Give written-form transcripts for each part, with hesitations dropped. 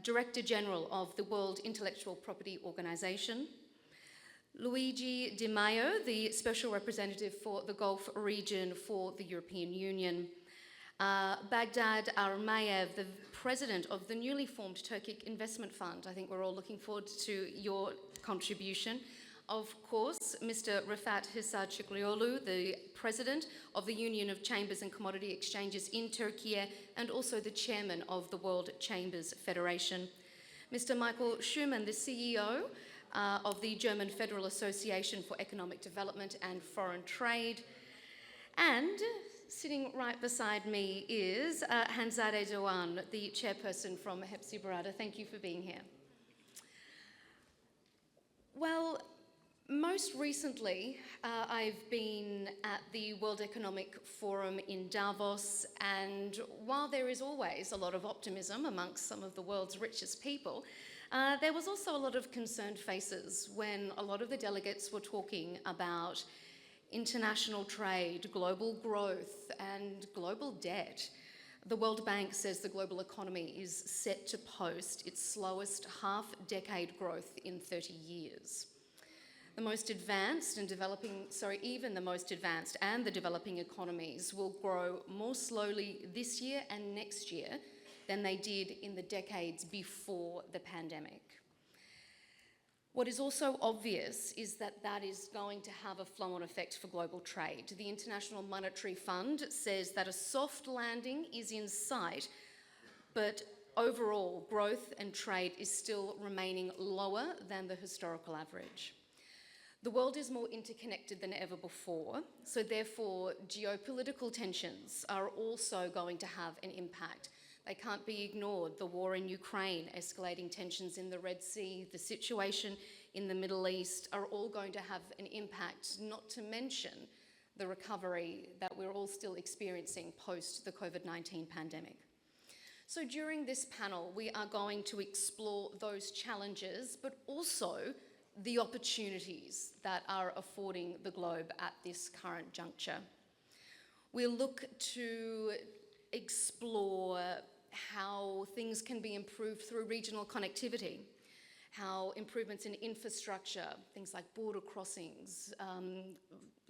Director General of the World Intellectual Property Organization, Luigi Di Maio, the Special Representative for the Gulf region for the European Union, Baghdad Armayev, the President of the newly formed Turkic Investment Fund. I think we're all looking forward to your contribution. Of course, Mr. Rifat Hisarçıklıoğlu, the President of the Union of Chambers and Commodity Exchanges in Turkey, and also the Chairman of the World Chambers Federation. Mr. Michael Schumann, the CEO of the German Federal Association for Economic Development and Foreign Trade. And sitting right beside me is Hanzade Doğan, the chairperson from Hepsiburada. Thank you for being here. Well, most recently, I've been at the World Economic Forum in Davos, and while there is always a lot of optimism amongst some of the world's richest people, there was also a lot of concerned faces when a lot of the delegates were talking about international trade, global growth, and global debt. The World Bank says the global economy is set to post its slowest half-decade growth in 30 years. The most advanced and even the most advanced and the developing economies will grow more slowly this year and next year than they did in the decades before the pandemic. What is also obvious is that that is going to have a flow-on effect for global trade. The International Monetary Fund says that a soft landing is in sight, but overall growth and trade is still remaining lower than the historical average. The world is more interconnected than ever before, so therefore geopolitical tensions are also going to have an impact. They can't be ignored. The war in Ukraine, escalating tensions in the Red Sea, the situation in the Middle East are all going to have an impact, not to mention the recovery that we're all still experiencing post the COVID-19 pandemic. So during this panel, we are going to explore those challenges, but also the opportunities that are affording the globe at this current juncture. We'll look to explore how things can be improved through regional connectivity, how improvements in infrastructure, things like border crossings,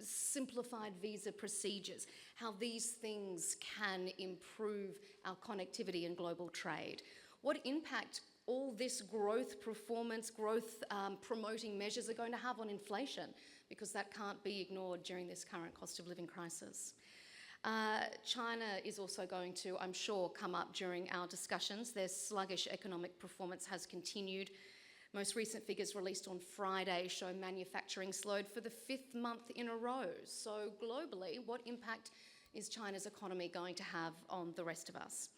simplified visa procedures, how these things can improve our connectivity and global trade. What impact all this growth performance, growth promoting measures are going to have on inflation, because that can't be ignored during this current cost of living crisis. China is also going to, I'm sure, come up during our discussions. Their sluggish economic performance has continued. Most recent figures released on Friday show manufacturing slowed for the 5th month in a row. So globally, what impact is China's economy going to have on the rest of us?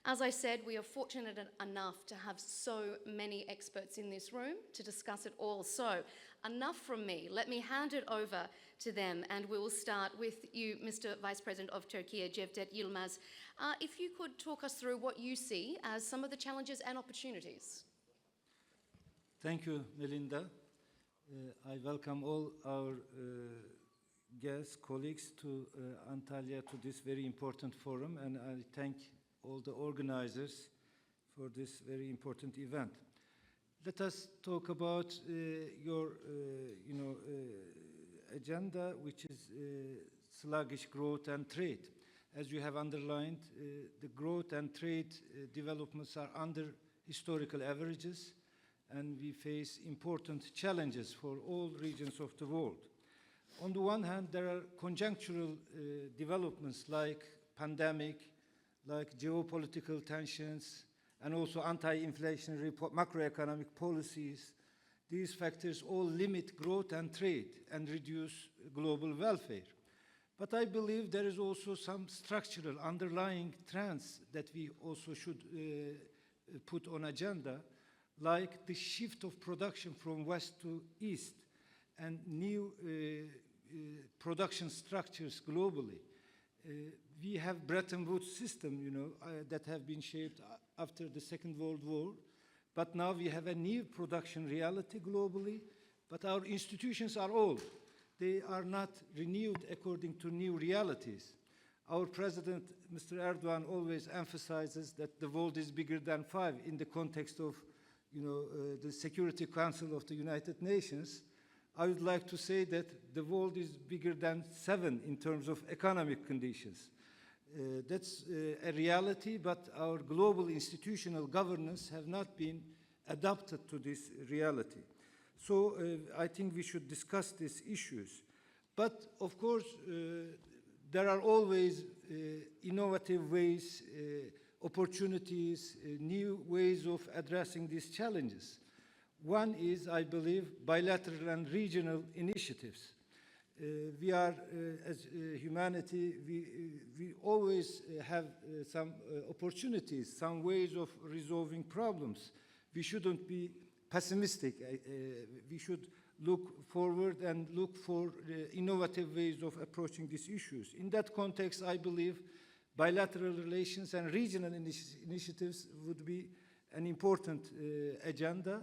As I said, we are fortunate enough to have so many experts in this room to discuss it all. So enough from me. Let me hand it over to them, and we will start with you, Mr. Vice President of Turkey, Cevdet Yilmaz. If you could talk us through what you see as some of the challenges and opportunities. Thank you, Melinda. I welcome all our guests, colleagues to Antalya, to this very important forum, and I thank all the organizers for this very important event. Let us talk about your agenda, which is sluggish growth and trade. As you have underlined, the growth and trade developments are under historical averages, and we face important challenges for all regions of the world. On the one hand, there are conjunctural developments like pandemic, like geopolitical tensions, and also anti-inflationary macroeconomic policies. These factors all limit growth and trade and reduce global welfare. But I believe there is also some structural underlying trends that we also should put on agenda, like the shift of production from west to east and new production structures globally. We have Bretton Woods system, that have been shaped after the Second World War, but now we have a new production reality globally, but our institutions are old. They are not renewed according to new realities. Our president, Mr. Erdogan, always emphasizes that the world is bigger than five in the context of, the Security Council of the United Nations. I would like to say that the world is bigger than seven in terms of economic conditions. That's a reality, but our global institutional governance have not been adapted to this reality. So I think we should discuss these issues. But of course, there are always innovative ways, opportunities, new ways of addressing these challenges. One is, I believe, bilateral and regional initiatives. We are, as humanity, we always have some opportunities, some ways of resolving problems. We shouldn't be pessimistic. We should look forward and look for innovative ways of approaching these issues. In that context, I believe bilateral relations and regional initiatives would be an important agenda.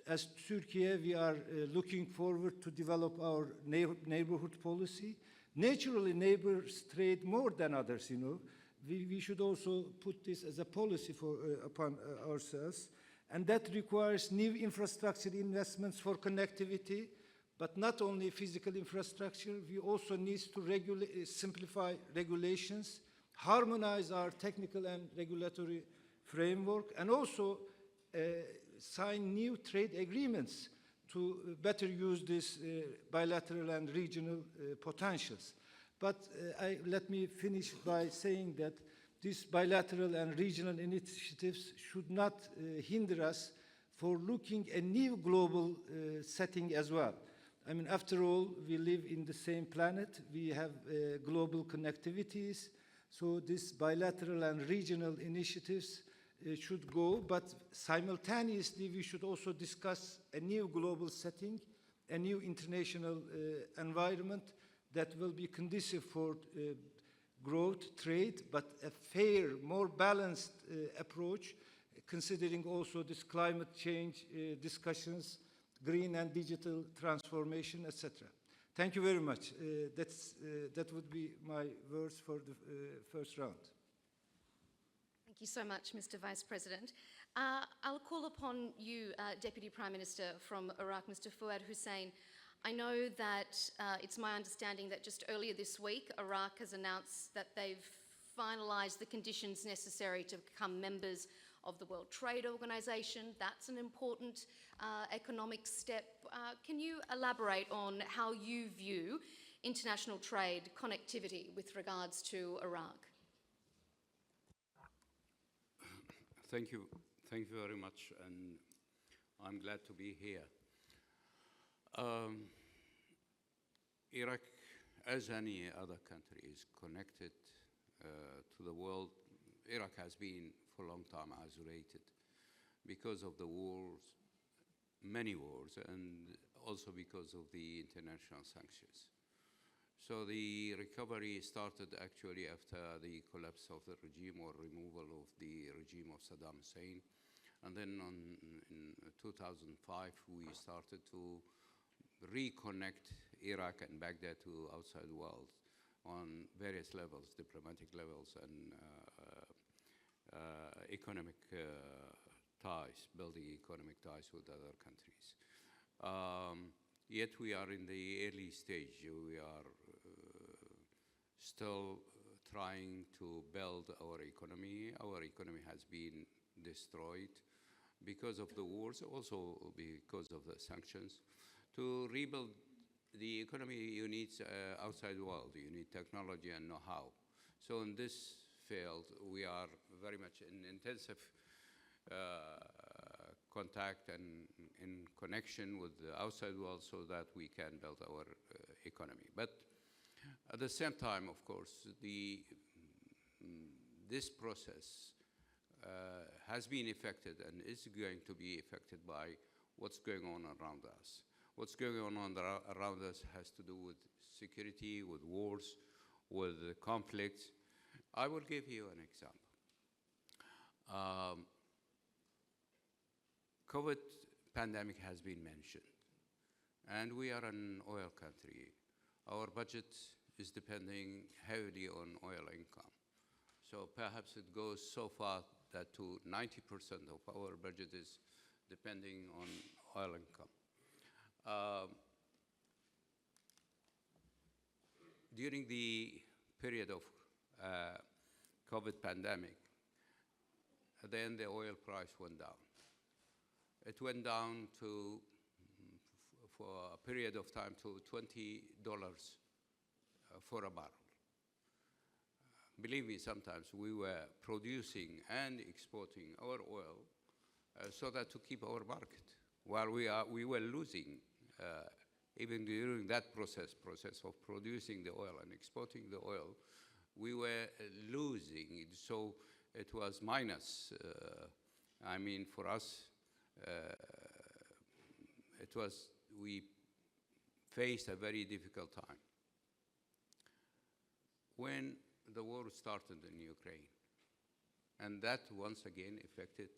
As Turkey, we are looking forward to develop our neighborhood policy. Naturally, neighbors trade more than others, We should also put this as a policy upon ourselves. And that requires new infrastructure investments for connectivity, but not only physical infrastructure. We also need to simplify regulations, harmonize our technical and regulatory framework, and also sign new trade agreements to better use these bilateral and regional potentials. But let me finish by saying that these bilateral and regional initiatives should not hinder us for looking at a new global setting as well. I mean, after all, we live in the same planet. We have global connectivities. So these bilateral and regional initiatives should go, but simultaneously we should also discuss a new global setting, a new international environment that will be conducive for growth, trade, but a fair, more balanced approach, considering also this climate change discussions, green and digital transformation, etc. Thank you very much. That would be my words for the first round. Thank you so much, Mr. Vice President. I'll call upon you, Deputy Prime Minister from Iraq, Mr. Fuad Hussein. I know that it's my understanding that just earlier this week, Iraq has announced that they've finalised the conditions necessary to become members of the World Trade Organization. That's an important economic step. Can you elaborate on how you view international trade connectivity with regards to Iraq? Thank you very much, and I'm glad to be here. Iraq, as any other country, is connected to the world. Iraq has been for a long time isolated because of the wars, many wars, and also because of the international sanctions. So the recovery started actually after the collapse of the regime or removal of the regime of Saddam Hussein. And then in 2005, we started to reconnect Iraq and Baghdad to outside world on various levels, diplomatic levels and economic ties, building economic ties with other countries. Yet we are in the early stage. We are still trying to build our economy. Our economy has been destroyed because of the wars, also because of the sanctions. To rebuild the economy, you need outside world. You need technology and know-how. So in this field, we are very much in intensive contact and in connection with the outside world so that we can build our economy. But at the same time, of course, this process has been affected and is going to be affected by what's going on around us. What's going on around us has to do with security, with wars, with conflicts. I will give you an example. COVID pandemic has been mentioned, and we are an oil country. Our budget is depending heavily on oil income. So perhaps it goes so far that to 90% of our budget is depending on oil income. During the period of COVID pandemic, then the oil price went down. It went down to, for a period of time, to $20 for a barrel. Believe me, sometimes we were producing and exporting our oil so that to keep our market. While we were losing, even during that process of producing the oil and exporting the oil, we were losing. So it was minus. I mean, for us, we faced a very difficult time. When the war started in Ukraine, and that once again affected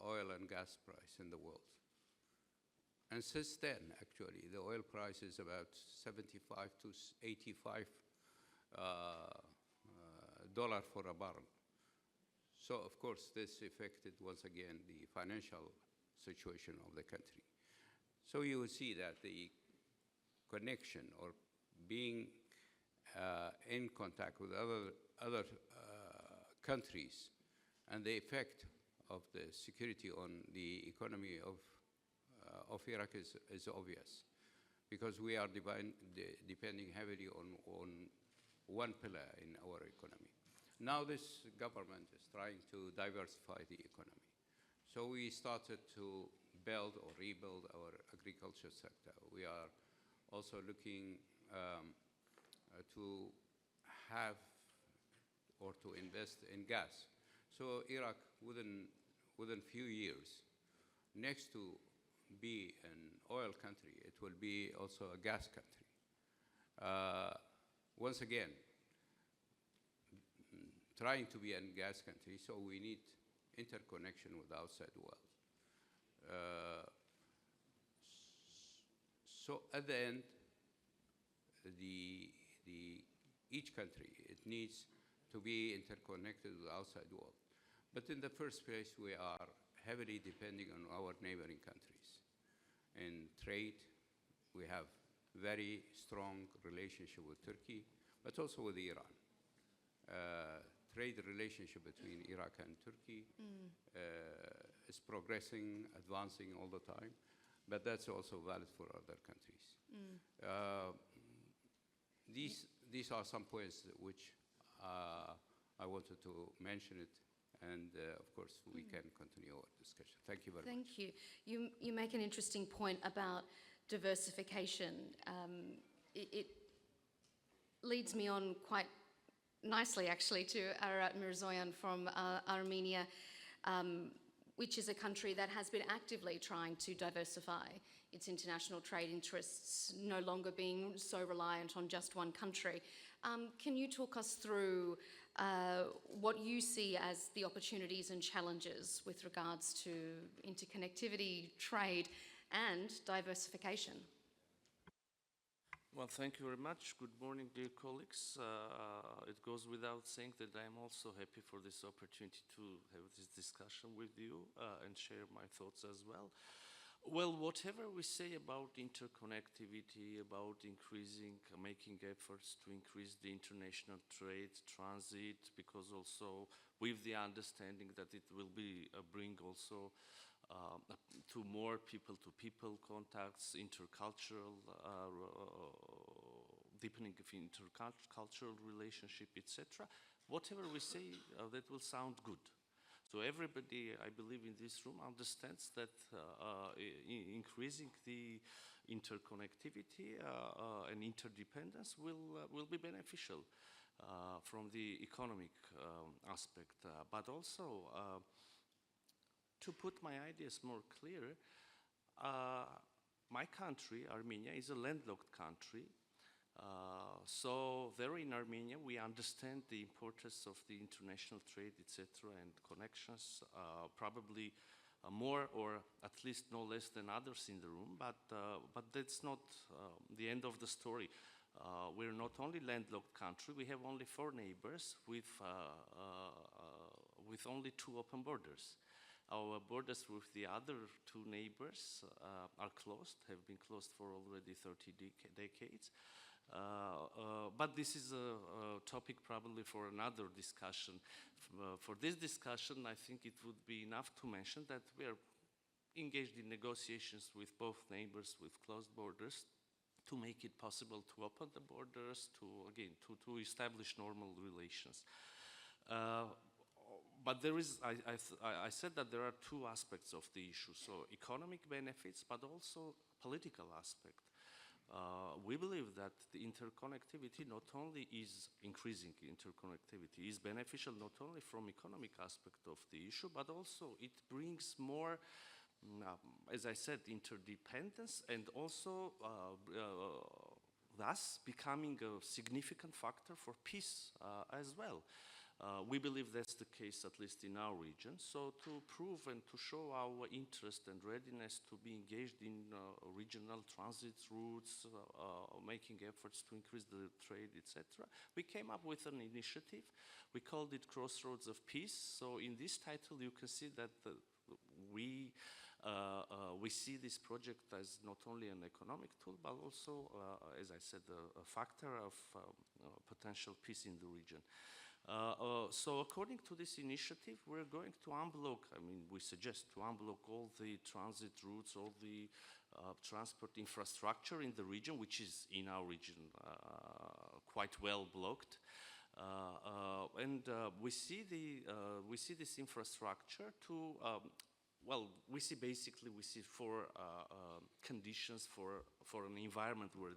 oil and gas price in the world. And since then, actually, the oil price is about 75 to 85 dollar for a barrel. So, of course, this affected once again the financial situation of the country. So you will see that the connection or being in contact with other countries and the effect of the security on the economy of Iraq is obvious, because we are depending heavily on one pillar in our economy. Now this government is trying to diversify the economy. So we started to build or rebuild our agriculture sector. We are also looking to have or to invest in gas. So Iraq, within few years, next to be an oil country, it will be also a gas country. Once again, trying to be a gas country, so we need interconnection with the outside world. So at the end, each country, it needs to be interconnected with the outside world. But in the first place, we are heavily depending on our neighboring countries. In trade, we have very strong relationship with Turkey, but also with Iran. Trade relationship between Iraq and Turkey is progressing, advancing all the time, but that's also valid for other countries. These are some points which I wanted to mention it, and of course we can continue our discussion. Thank you very much. Thank you. You make an interesting point about diversification. It leads me on quite nicely, actually, to Ararat Mirzoyan from Armenia, which is a country that has been actively trying to diversify its international trade interests, no longer being so reliant on just one country. Can you talk us through what you see as the opportunities and challenges with regards to interconnectivity, trade, and diversification? Well, thank you very much. Good morning, dear colleagues. It goes without saying that I'm also happy for this opportunity to have this discussion with you and share my thoughts as well. Well, whatever we say about interconnectivity, about making efforts to increase the international trade, transit, because also with the understanding that it will bring also to more people-to-people contacts, intercultural, deepening of intercultural relationship, etc. Whatever we say, that will sound good. So everybody, I believe, in this room understands that increasing the interconnectivity and interdependence will be beneficial from the economic aspect, but also to put my ideas more clear, my country, Armenia, is a landlocked country. So there in Armenia, we understand the importance of the international trade, etc., and connections, probably more or at least no less than others in the room, but that's not the end of the story. We're not only landlocked country, we have only 4 neighbors with only 2 open borders. Our borders with the other 2 neighbors are closed, have been closed for already 30 decades. But this is a topic probably for another discussion. For this discussion, I think it would be enough to mention that we are engaged in negotiations with both neighbors with closed borders to make it possible to open the borders, to establish normal relations. But there is, I said that there are 2 aspects of the issue, so economic benefits, but also political aspect. We believe that the interconnectivity not only is increasing interconnectivity, is beneficial not only from economic aspect of the issue, but also it brings more, as I said, interdependence, and also thus becoming a significant factor for peace as well. We believe that's the case, at least in our region. So to prove and to show our interest and readiness to be engaged in regional transit routes, making efforts to increase the trade, etc., we came up with an initiative. We called it Crossroads of Peace. So in this title, you can see that we see this project as not only an economic tool, but also, as I said, a factor of potential peace in the region. So according to this initiative, we're going to unblock, we suggest to unblock all the transit routes, all the transport infrastructure in the region, which is in our region quite well blocked. And we see this infrastructure to, we see 4 conditions for an environment where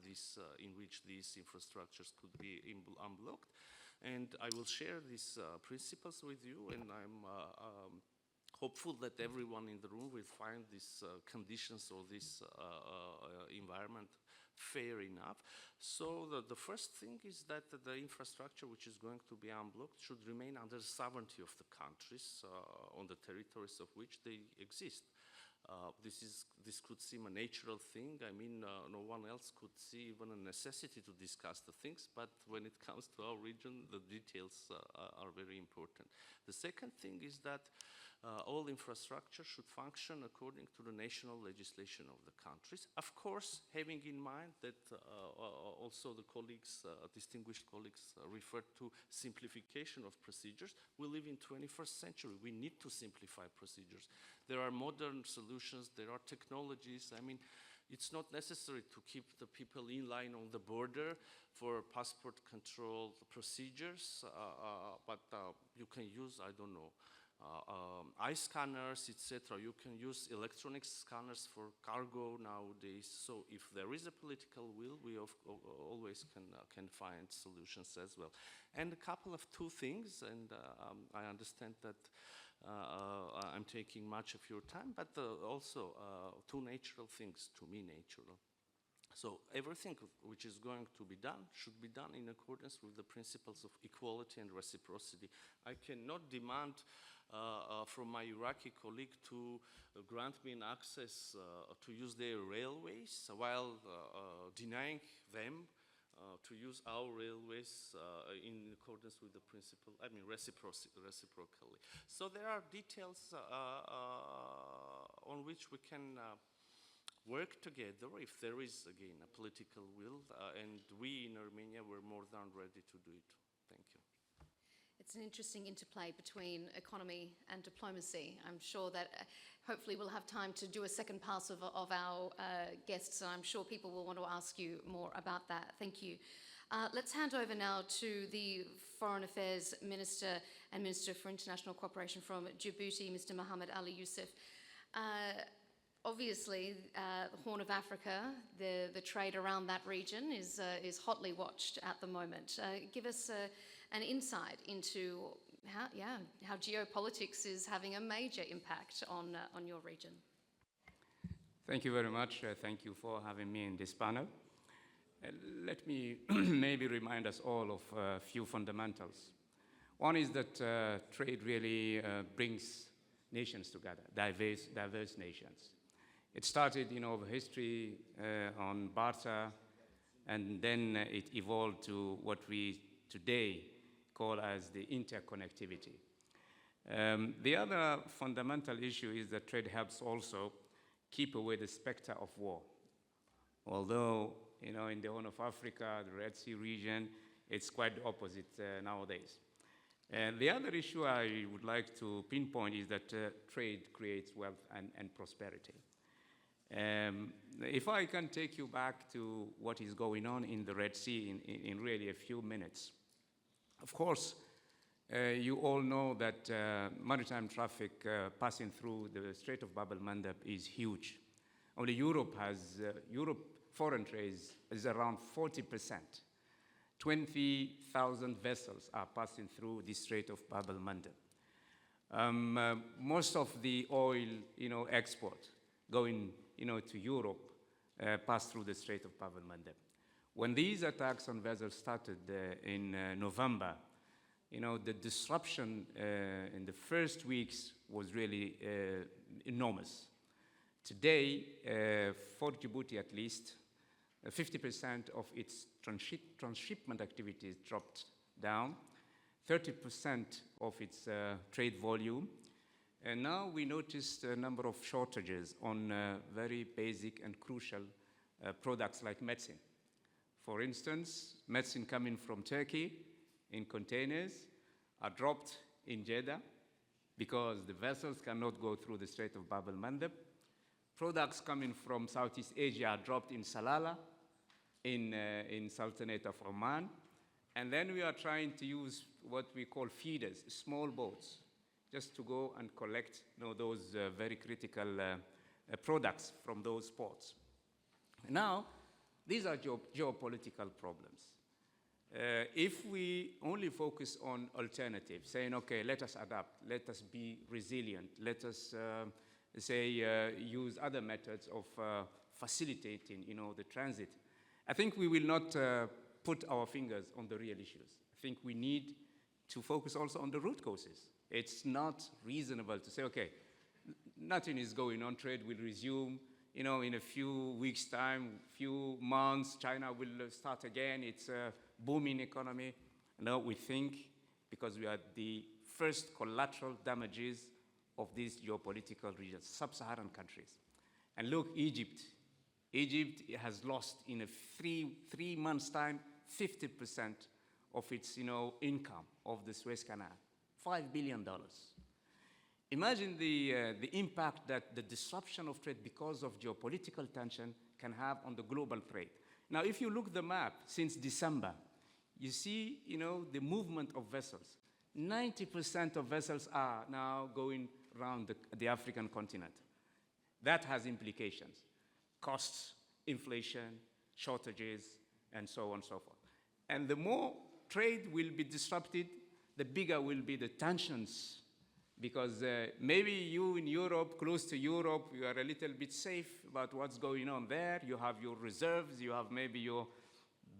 in which these infrastructures could be unblocked. And I will share these principles with you, and I'm hopeful that everyone in the room will find these conditions or this environment fair enough. So the first thing is that the infrastructure which is going to be unblocked should remain under the sovereignty of the countries on the territories of which they exist. This could seem a natural thing. No one else could see even a necessity to discuss the things, but when it comes to our region, the details are very important. The second thing is that all infrastructure should function according to the national legislation of the countries. Of course, having in mind that also the colleagues, distinguished colleagues, referred to simplification of procedures. We live in 21st century. We need to simplify procedures. There are modern solutions. There are technologies. It's not necessary to keep the people in line on the border for passport control procedures, but you can use, I don't know, eye scanners, etc. You can use electronic scanners for cargo nowadays. So if there is a political will, we always can find solutions as well. And a couple of 2 things, and I understand that I'm taking much of your time, but also 2 natural things, to me natural. So everything which is going to be done should be done in accordance with the principles of equality and reciprocity. I cannot demand from my Iraqi colleague to grant me an access to use their railways while denying them to use our railways in accordance with the principle, reciprocally. So there are details on which we can work together if there is, again, a political will, and we in Armenia were more than ready to do it. Thank you. It's an interesting interplay between economy and diplomacy. I'm sure that hopefully we'll have time to do a second pass of our guests, and I'm sure people will want to ask you more about that. Thank you. Let's hand over now to the Foreign Affairs Minister and Minister for International Cooperation from Djibouti, Mr. Mohammed Ali Youssef. Obviously, the Horn of Africa, the trade around that region is hotly watched at the moment. Give us an insight into how geopolitics is having a major impact on your region. Thank you very much. Thank you for having me in this panel. Let me maybe remind us all of a few fundamentals. One is that trade really brings nations together, diverse nations. It started, over history on barter and then it evolved to what we today call as the interconnectivity. The other fundamental issue is that trade helps also keep away the specter of war. Although, in the Horn of Africa, the Red Sea region, it's quite the opposite nowadays. And the other issue I would like to pinpoint is that trade creates wealth and prosperity. If I can take you back to what is going on in the Red Sea in really a few minutes. Of course, you all know that maritime traffic passing through the Strait of Bab el-Mandeb is huge. Only Europe foreign trade is around 40%. 20,000 vessels are passing through the Strait of Bab el-Mandeb. Most of the oil, export going, to Europe pass through the Strait of Bab el-Mandeb. When these attacks on vessels started in November, the disruption in the first weeks was really enormous. Today, for Djibouti at least, 50% of its transshipment activities dropped down, 30% of its trade volume, and now we noticed a number of shortages on very basic and crucial products like medicine. For instance, medicine coming from Turkey in containers are dropped in Jeddah because the vessels cannot go through the Strait of Bab el-Mandeb. Products coming from Southeast Asia are dropped in Salalah, in Sultanate of Oman. And then we are trying to use what we call feeders, small boats, just to go and collect those very critical products from those ports. Now, these are geopolitical problems. If we only focus on alternatives, saying, okay, let us adapt, let us be resilient, let us use other methods of facilitating, the transit, I think we will not put our fingers on the real issues. I think we need to focus also on the root causes. It's not reasonable to say, okay, nothing is going on, trade will resume, in a few weeks' time, few months, China will start again, it's a booming economy. No, we think, because we are the first collateral damages of these geopolitical regions, sub-Saharan countries. And look, Egypt has lost in a three months' time, 50% of its, income of the Suez Canal, $5 billion. Imagine the impact that the disruption of trade because of geopolitical tension can have on the global trade. Now, if you look at the map since December, you see, the movement of vessels. 90% of vessels are now going around the African continent. That has implications. Costs, inflation, shortages, and so on and so forth. And the more trade will be disrupted, the bigger will be the tensions. Because maybe you in Europe, close to Europe, you are a little bit safe about what's going on there. You have your reserves, you have maybe your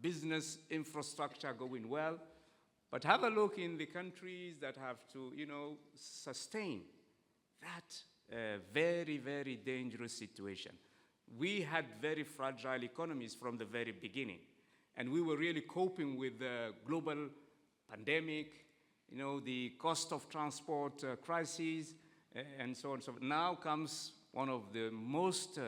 business infrastructure going well. But have a look in the countries that have to, sustain that very, very dangerous situation. We had very fragile economies from the very beginning. And we were really coping with the global pandemic, the cost of transport crises, and so on and so forth. Now comes one of the most,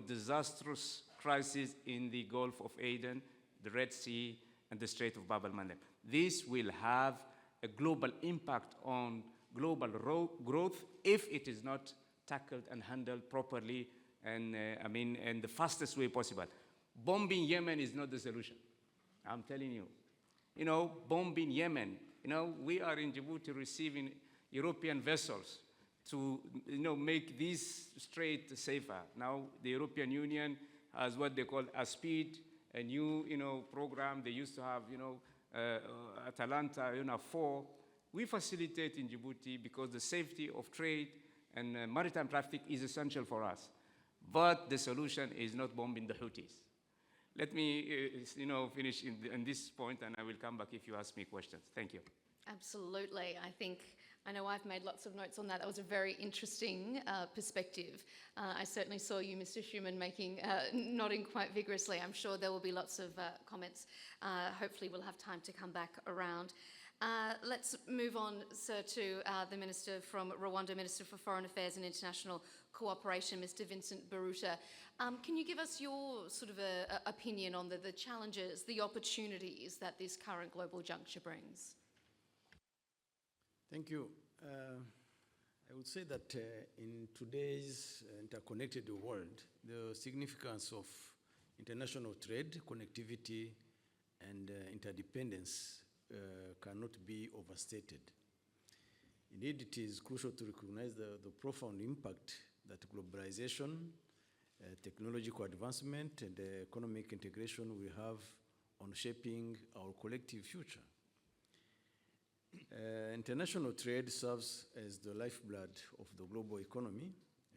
disastrous crises in the Gulf of Aden, the Red Sea, and the Strait of Bab el-Mandeb. This will have a global impact on global growth if it is not tackled and handled properly and, in the fastest way possible. Bombing Yemen is not the solution. I'm telling you. Bombing Yemen. We are in Djibouti receiving European vessels to, make this strait safer. Now, the European Union has what they call ASPID, a new, program. They used to have, Atalanta, 4. We facilitate in Djibouti because the safety of trade and maritime traffic is essential for us. But the solution is not bombing the Houthis. Let me, finish in this point, and I will come back if you ask me questions. Thank you. Absolutely. I think I know I've made lots of notes on that. That was a very interesting perspective. I certainly saw you, Mr. Schumann, nodding quite vigorously. I'm sure there will be lots of comments. Hopefully we'll have time to come back around. Let's move on, sir, to the Minister from Rwanda, Minister for Foreign Affairs and International Cooperation, Mr. Vincent Biruta. Can you give us your sort of opinion on the challenges, the opportunities that this current global juncture brings? Thank you. I would say that in today's interconnected world, the significance of international trade, connectivity, and interdependence cannot be overstated. Indeed, it is crucial to recognize the profound impact that globalization, technological advancement, and economic integration will have on shaping our collective future. International trade serves as the lifeblood of the global economy,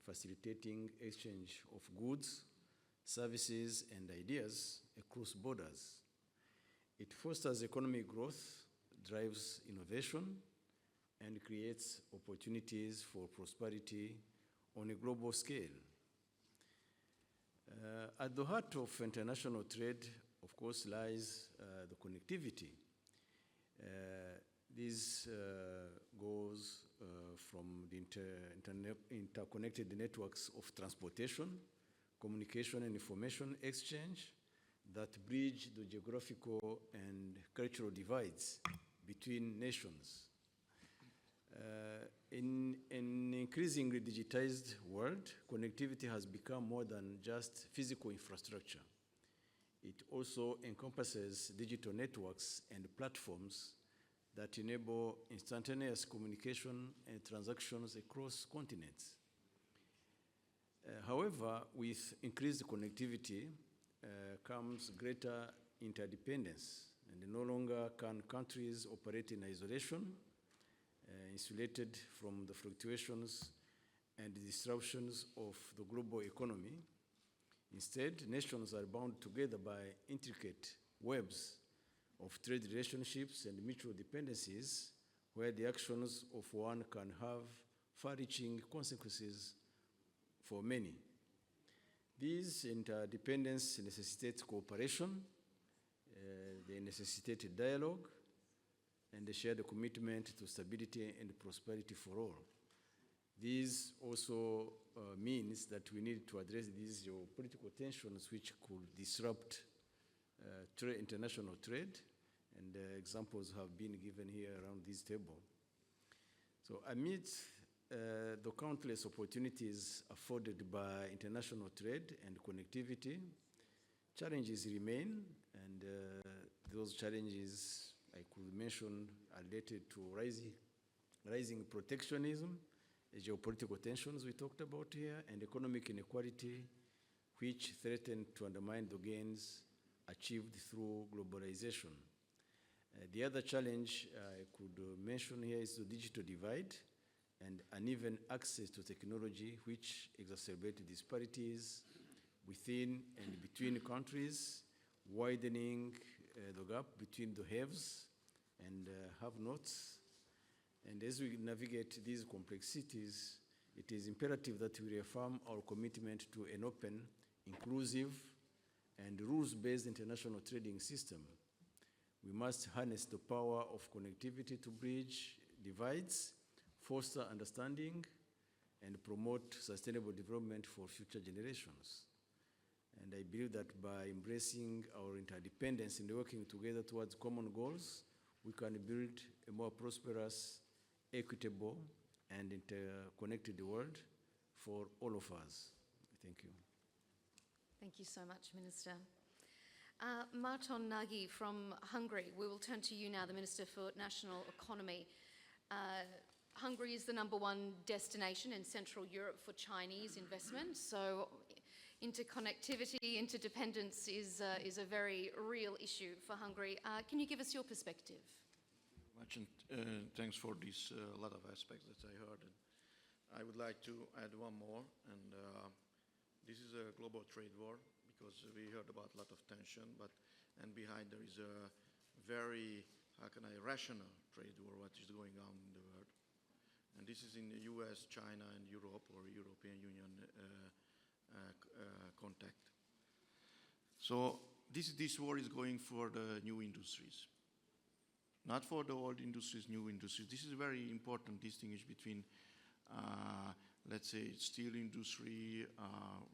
facilitating exchange of goods, services, and ideas across borders. It fosters economic growth, drives innovation, and creates opportunities for prosperity on a global scale. At the heart of international trade, of course, lies the connectivity. This goes from the interconnected networks of transportation, communication, and information exchange that bridge the geographical and cultural divides between nations. In an increasingly digitized world, connectivity has become more than just physical infrastructure. It also encompasses digital networks and platforms that enable instantaneous communication and transactions across continents. However, with increased connectivity comes greater interdependence, and no longer can countries operate in isolation, insulated from the fluctuations and disruptions of the global economy. Instead, nations are bound together by intricate webs of trade relationships and mutual dependencies, where the actions of one can have far-reaching consequences for many. These interdependence necessitates cooperation, they necessitate dialogue, and they share the commitment to stability and prosperity for all. This also means that we need to address these geopolitical tensions which could disrupt international trade, and examples have been given here around this table. So amidst the countless opportunities afforded by international trade and connectivity, challenges remain, and those challenges I could mention are related to rising protectionism, geopolitical tensions we talked about here, and economic inequality, which threaten to undermine the gains achieved through globalization. The other challenge I could mention here is the digital divide and uneven access to technology, which exacerbate disparities within and between countries, widening the gap between the haves and have-nots. And as we navigate these complexities, it is imperative that we reaffirm our commitment to an open, inclusive, and rules-based international trading system. We must harness the power of connectivity to bridge divides, foster understanding, and promote sustainable development for future generations. And I believe that by embracing our interdependence and working together towards common goals, we can build a more prosperous, equitable, and interconnected world for all of us. Thank you. Thank you so much, Minister. Marton Nagy from Hungary, we will turn to you now, the Minister for National Economy. Hungary is the #1 destination in Central Europe for Chinese investment, so interconnectivity, interdependence is a very real issue for Hungary. Can you give us your perspective? Much, and thanks for this lot of aspects that I heard. And I would like to add one more, and this is a global trade war, because we heard about a lot of tension, and behind there is a very, rational trade war, what is going on in the world. And this is in the US, China, and Europe, or European Union contact. So this war is going for the new industries, not for the old industries, new industries. This is a very important distinction between, let's say, steel industry,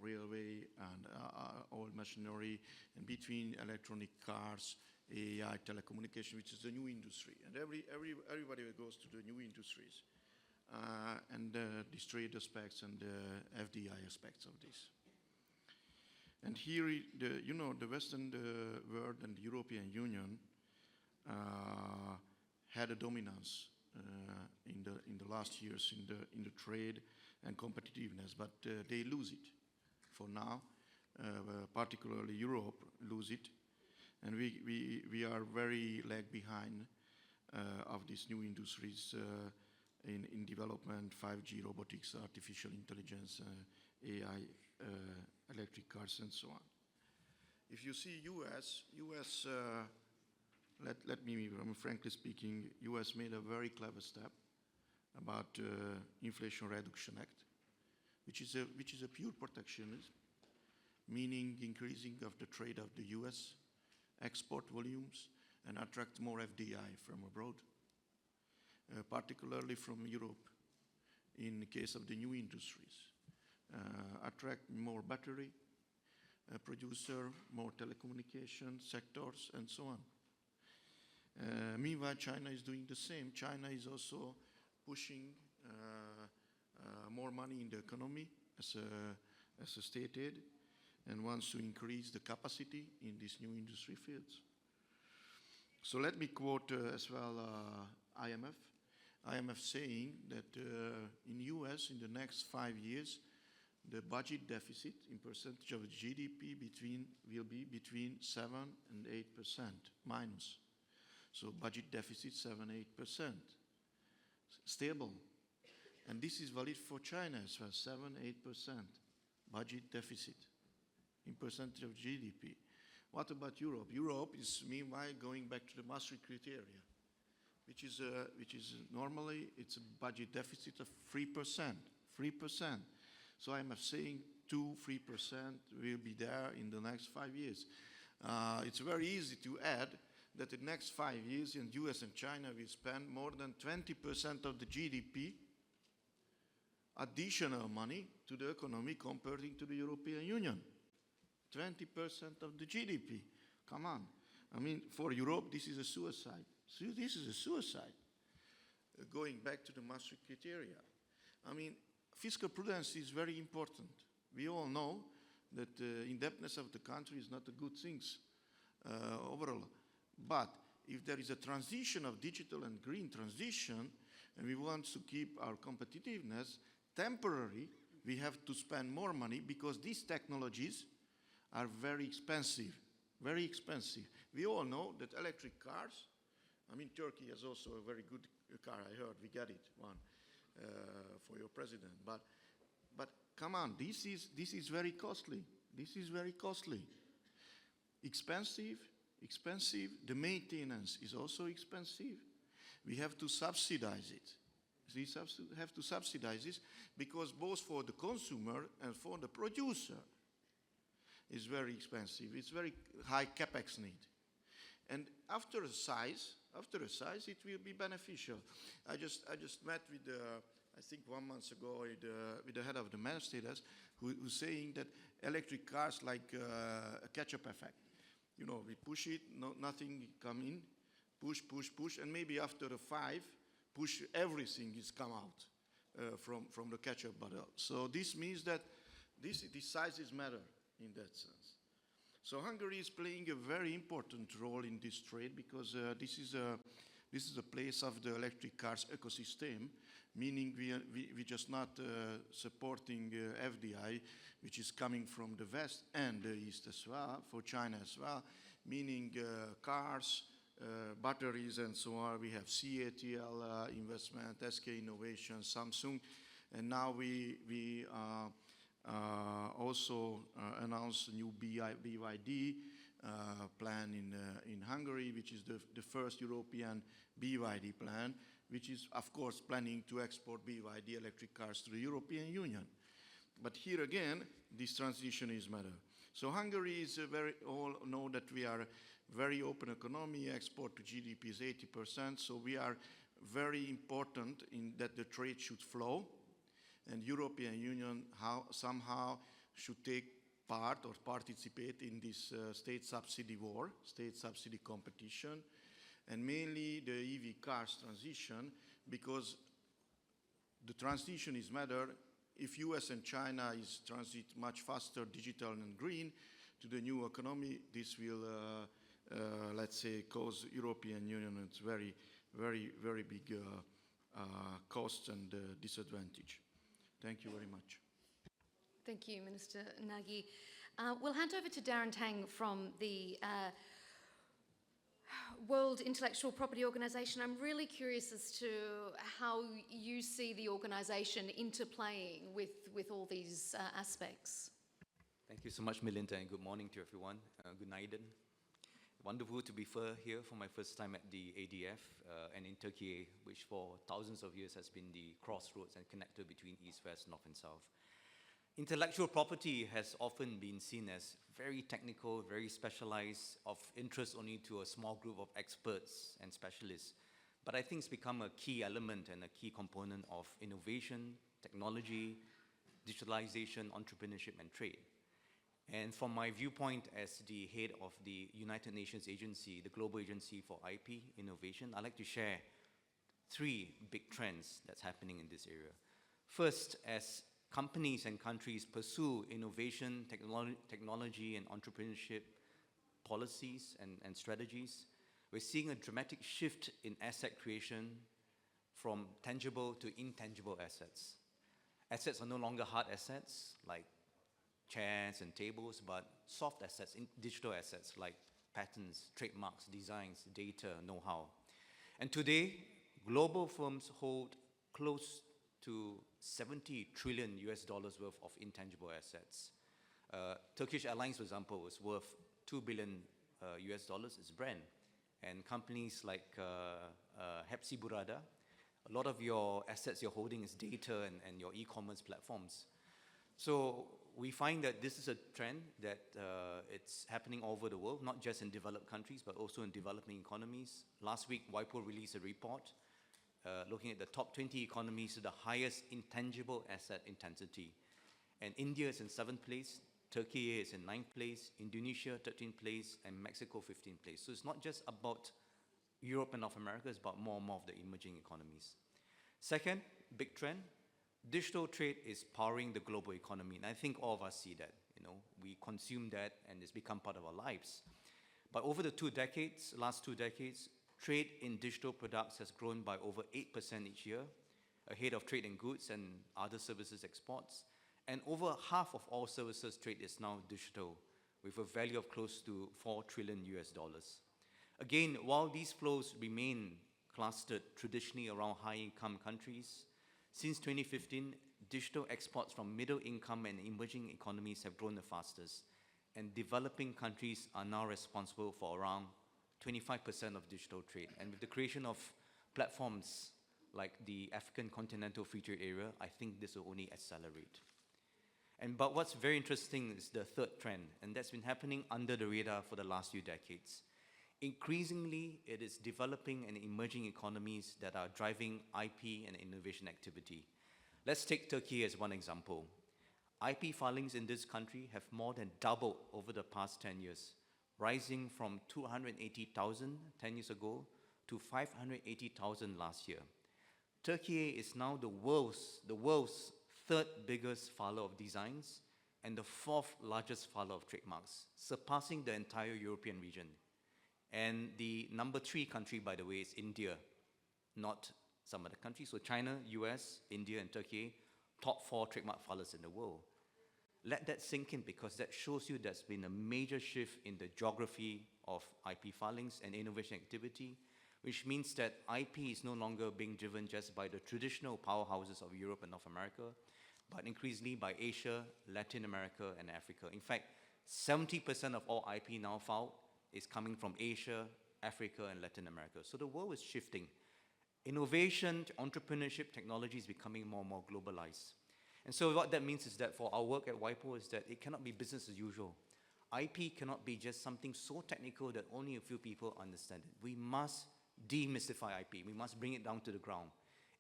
railway, and old machinery, and between electronic cars, AI, telecommunication, which is the new industry. And everybody goes to the new industries, and these trade aspects and the FDI aspects of this. And here, the Western world and the European Union had a dominance in the last years in the trade and competitiveness, but they lose it for now. Particularly Europe lose it, and we are very lag behind of these new industries in development, 5G, robotics, artificial intelligence, AI, electric cars, and so on. If you see US, let me, frankly speaking, US made a very clever step about Inflation Reduction Act, which is a pure protectionism, meaning increasing of the trade of the US, export volumes, and attract more FDI from abroad, particularly from Europe, in the case of the new industries. Attract more battery producer, more telecommunication sectors, and so on. Meanwhile, China is doing the same. China is also pushing more money in the economy as a state aid, and wants to increase the capacity in these new industry fields. So let me quote as well IMF. IMF saying that in US in the next 5 years, the budget deficit in percentage of GDP will be between 7 and 8% minus. So budget deficit 7-8%, stable. And this is valid for China as well, 7-8% budget deficit in percentage of GDP. What about Europe? Europe is meanwhile going back to the Maastricht criteria, which is normally it's a budget deficit of 3%. So I'm saying 2-3% will be there in the next 5 years. It's very easy to add that in the next 5 years in US and China will spend more than 20% of the GDP additional money to the economy compared to the European Union. 20% of the GDP. Come on. I mean, for Europe, this is a suicide. So this is a suicide. Going back to the Maastricht criteria. I mean, fiscal prudence is very important. We all know that the indebtedness of the country is not a good thing overall. But if there is a transition of digital and green transition, and we want to keep our competitiveness, temporarily, we have to spend more money because these technologies are very expensive, very expensive. We all know that electric cars, I mean, Turkey has also a very good car, I heard, we got it, one, for your president. But come on, this is very costly. This is very costly. Expensive, the maintenance is also expensive. We have to subsidize it. We have to subsidize this because both for the consumer and for the producer, is very expensive. It's very high capex need. And after a size, it will be beneficial. I just met with, I think 1 month ago, with the head of the Mercedes, who's saying that electric cars like a catch-up effect. You know, we push it, nothing come in, push, and maybe after a 5, push, everything is come out from the catch-up bottle. So this means that these sizes matter in that sense. So Hungary is playing a very important role in this trade because this is a place of the electric cars ecosystem, meaning we just not supporting FDI, which is coming from the West and the East as well, for China as well, meaning cars, batteries and so on. We have CATL investment, SK Innovation, Samsung, and now we also announced a new BYD plan in Hungary, which is the first European BYD plan, which is, of course, planning to export BYD electric cars to the European Union. But here again, this transition is matter. So Hungary is all know that we are very open economy, export to GDP is 80%, so we are very important in that the trade should flow, and European Union somehow should take part or participate in this state subsidy war, state subsidy competition, and mainly the EV cars transition, because the transition is matter. If US and China is transit much faster, digital and green, to the new economy, this will, let's say, cause European Union it's very, very big cost and disadvantage. Thank you very much. Thank you, Minister Nagy. We'll hand over to Darren Tang from the World Intellectual Property Organization. I'm really curious as to how you see the organization interplaying with all these aspects. Thank you so much, Melinda, and good morning to everyone. Good night. Wonderful to be here for my first time at the ADF and in Turkey, which for thousands of years has been the crossroads and connector between East, West, North, and South. Intellectual property has often been seen as very technical, very specialized, of interest only to a small group of experts and specialists. But I think it's become a key element and a key component of innovation, technology, digitalization, entrepreneurship, and trade. And from my viewpoint as the head of the United Nations agency, the Global Agency for IP Innovation, I'd like to share 3 big trends that's happening in this area. First, as companies and countries pursue innovation, technology and entrepreneurship policies and strategies, we're seeing a dramatic shift in asset creation from tangible to intangible assets. Assets are no longer hard assets like chairs and tables, but soft assets, digital assets like patents, trademarks, designs, data, know-how. And today, global firms hold close to 70 trillion US dollars worth of intangible assets. Turkish Airlines, for example, is worth 2 billion US dollars, its brand. And companies like Hepsi Burada, a lot of your assets you're holding is data and your e-commerce platforms. So we find that this is a trend that it's happening all over the world, not just in developed countries, but also in developing economies. Last week, WIPO released a report looking at the top 20 economies with the highest intangible asset intensity. And India is in 7th place, Turkey is in 9th place, Indonesia 13th place, and Mexico 15th place. So it's not just about Europe and North America, it's about more and more of the emerging economies. Second, big trend, digital trade is powering the global economy. And I think all of us see that. We consume that and it's become part of our lives. But over the last two decades, trade in digital products has grown by over 8% each year, ahead of trade in goods and other services exports. And over half of all services trade is now digital, with a value of close to 4 trillion US dollars. Again, while these flows remain clustered traditionally around high-income countries, since 2015, digital exports from middle-income and emerging economies have grown the fastest, and developing countries are now responsible for around 25% of digital trade. And with the creation of platforms like the African Continental Free Trade Area, I think this will only accelerate. But what's very interesting is the third trend, and that's been happening under the radar for the last few decades. Increasingly, it is developing and emerging economies that are driving IP and innovation activity. Let's take Turkey as one example. IP filings in this country have more than doubled over the past 10 years, rising from 280,000 10 years ago to 580,000 last year. Turkey is now the world's third biggest filer of designs and the 4th largest filer of trademarks, surpassing the entire European region. And the number 3 country, by the way, is India, not some other countries. So China, US, India, and Turkey, top 4 trademark filers in the world. Let that sink in, because that shows you there's been a major shift in the geography of IP filings and innovation activity, which means that IP is no longer being driven just by the traditional powerhouses of Europe and North America, but increasingly by Asia, Latin America, and Africa. In fact, 70% of all IP now filed is coming from Asia, Africa, and Latin America. So the world is shifting. Innovation, entrepreneurship, technology is becoming more and more globalized. And so what that means is that for our work at WIPO is that it cannot be business as usual. IP cannot be just something so technical that only a few people understand it. We must demystify IP. We must bring it down to the ground.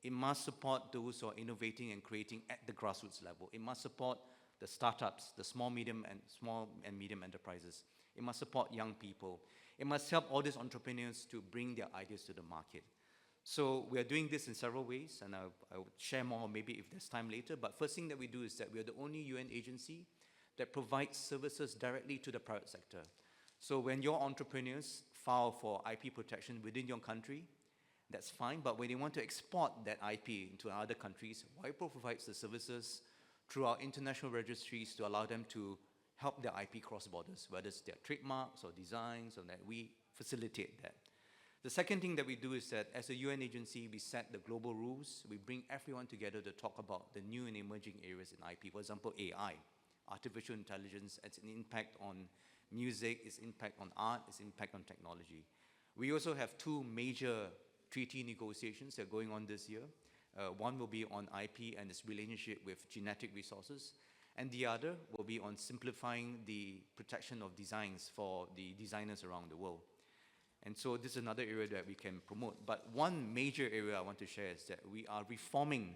It must support those who are innovating and creating at the grassroots level. It must support the startups, the small and medium enterprises. It must support young people. It must help all these entrepreneurs to bring their ideas to the market. So we are doing this in several ways, and I will share more maybe if there's time later. But first thing that we do is that we are the only UN agency that provides services directly to the private sector. So when your entrepreneurs file for IP protection within your country, that's fine. But when they want to export that IP into other countries, WIPO provides the services through our international registries to allow them to help their IP cross borders, whether it's their trademarks or designs, or that we facilitate that. The second thing that we do is that as a UN agency, we set the global rules. We bring everyone together to talk about the new and emerging areas in IP. For example, AI, artificial intelligence, its impact on music, its impact on art, its impact on technology. We also have two major treaty negotiations that are going on this year. One will be on IP and its relationship with genetic resources, and the other will be on simplifying the protection of designs for the designers around the world. And so this is another area that we can promote. But one major area I want to share is that we are reforming